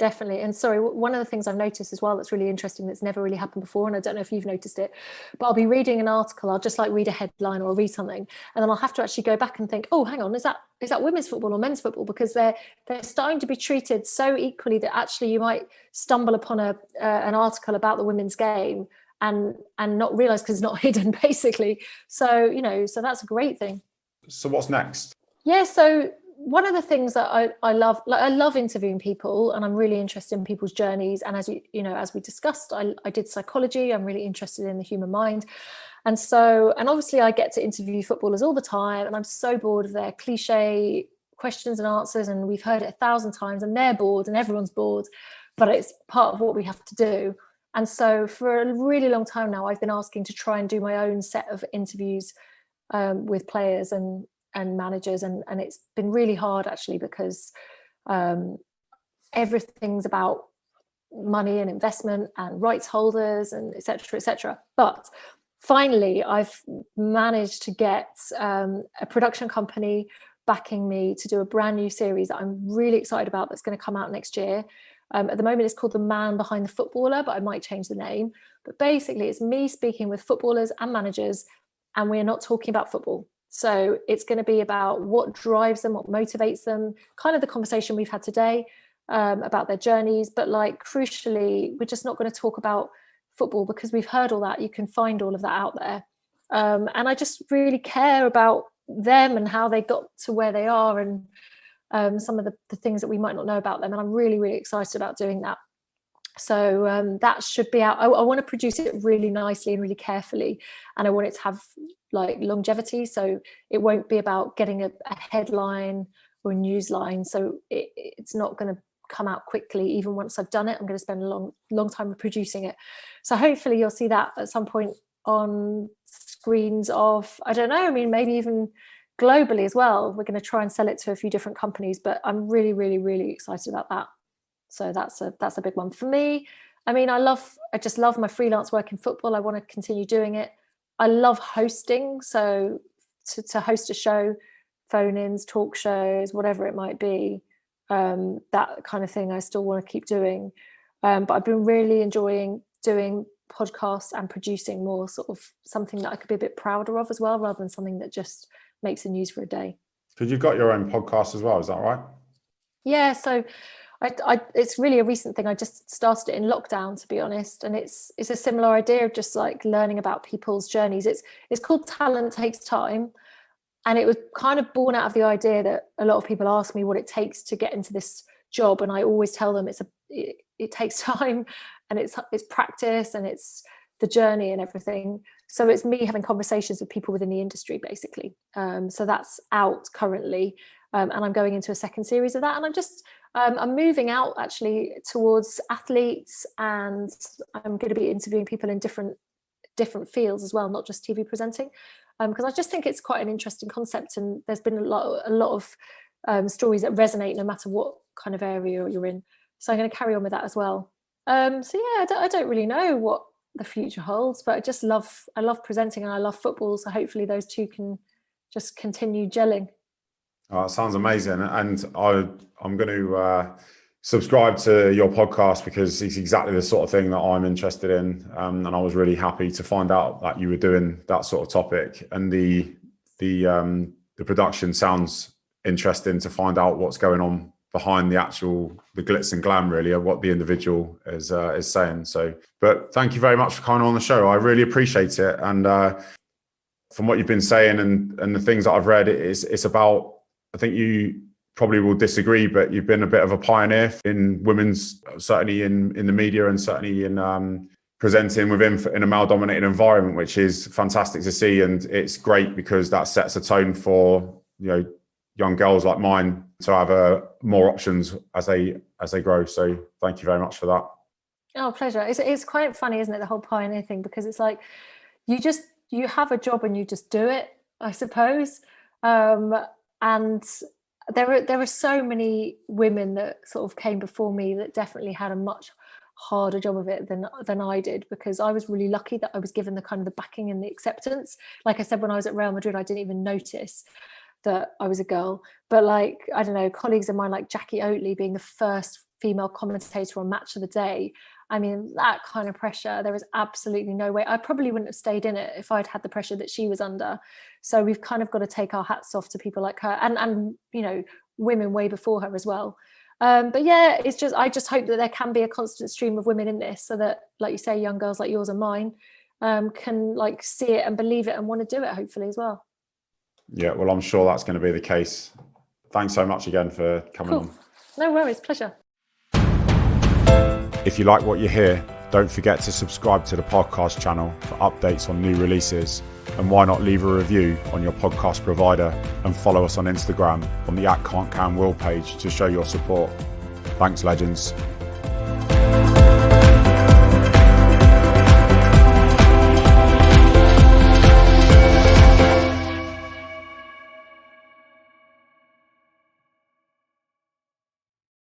Definitely. And sorry, one of the things I've noticed as well that's really interesting, that's never really happened before, and I don't know if you've noticed it, but I'll be reading an article, I'll just read a headline or read something, and then I'll have to actually go back and think, oh, hang on, is that women's football or men's football? Because they're starting to be treated so equally that actually you might stumble upon an article about the women's game and not realize, because it's not hidden basically. So so that's a great thing. So what's next? So one of the things that I love, I love interviewing people, and I'm really interested in people's journeys. And as as we discussed, I did psychology. I'm really interested in the human mind. And obviously I get to interview footballers all the time, and I'm so bored of their cliche questions and answers, and we've heard it 1,000 times, and they're bored and everyone's bored, but it's part of what we have to do. And so for a really long time now, I've been asking to try and do my own set of interviews with players and managers, and it's been really hard actually, because everything's about money and investment and rights holders and etc. But finally I've managed to get a production company backing me to do a brand new series that I'm really excited about, that's going to come out next year. At the moment it's called The Man Behind the Footballer, but I might change the name. But basically it's me speaking with footballers and managers, and we're not talking about football. So it's going to be about what drives them, what motivates them, kind of the conversation we've had today about their journeys. But crucially, we're just not going to talk about football, because we've heard all that. You can find all of that out there. And I just really care about them and how they got to where they are, and some of the things that we might not know about them. And I'm really, really excited about doing that. So that should be out. I want to produce it really nicely and really carefully, and I want it to have longevity. So it won't be about getting a headline or a news line. So it's not going to come out quickly. Even once I've done it, I'm going to spend a long time producing it. So hopefully you'll see that at some point on screens of, I don't know, I mean, maybe even globally as well. We're going to try and sell it to a few different companies, but I'm really, really, really excited about that. So that's a big one for me. I mean, I just love my freelance work in football. I want to continue doing it. I love hosting. So to host a show, phone-ins, talk shows, whatever it might be, that kind of thing I still want to keep doing. But I've been really enjoying doing podcasts and producing more sort of something that I could be a bit prouder of as well, rather than something that just makes the news for a day. Because you've got your own podcast as well, is that right? Yeah, so it's really a recent thing. I just started it in lockdown, to be honest, and it's a similar idea of just learning about people's journeys. It's called Talent Takes Time, and it was kind of born out of the idea that a lot of people ask me what it takes to get into this job, and I always tell them it takes time, and it's practice, and it's the journey and everything. So it's me having conversations with people within the industry, basically. So that's out currently, and I'm going into a second series of that, and I'm moving out actually towards athletes, and I'm going to be interviewing people in different fields as well, not just TV presenting, because I just think it's quite an interesting concept, and there's been a lot of stories that resonate no matter what kind of area you're in. So I'm going to carry on with that as well. So yeah, I don't really know the future holds. But I love presenting and I love football. So hopefully those two can just continue gelling. Oh, it sounds amazing. And I'm going to subscribe to your podcast because it's exactly the sort of thing that I'm interested in. And I was really happy to find out that you were doing that sort of topic. And the production sounds interesting to find out what's going on behind the glitz and glam, really, of what the individual is saying. So, but thank you very much for coming on the show. I really appreciate it. And from what you've been saying and the things that I've read, it's about, I think you probably will disagree, but you've been a bit of a pioneer in women's, certainly in the media and certainly in presenting in a male-dominated environment, which is fantastic to see. And it's great because that sets a tone for, young girls like mine to have more options as they grow. So thank you very much for that. Oh, pleasure. It's quite funny, isn't it, the whole pioneer thing, because it's like you have a job and you just do it, I suppose. And there are so many women that sort of came before me that definitely had a much harder job of it than I did, because I was really lucky that I was given the kind of the backing and the acceptance. Like I said, when I was at Real Madrid, I didn't even notice that I was a girl. But like, I don't know, colleagues of mine like Jackie Oatley being the first female commentator on Match of the Day. I mean, that kind of pressure, there was absolutely no way. I probably wouldn't have stayed in it if I'd had the pressure that she was under. So we've kind of got to take our hats off to people like her and women way before her as well. But yeah, I just hope that there can be a constant stream of women in this, so that, like you say, young girls like yours and mine can like see it and believe it and want to do it, hopefully, as well. Yeah, well, I'm sure that's going to be the case. Thanks so much again for coming on. No worries, pleasure. If you like what you hear, don't forget to subscribe to the podcast channel for updates on new releases. And why not leave a review on your podcast provider and follow us on Instagram on the @Can'tCanWill page to show your support. Thanks, legends.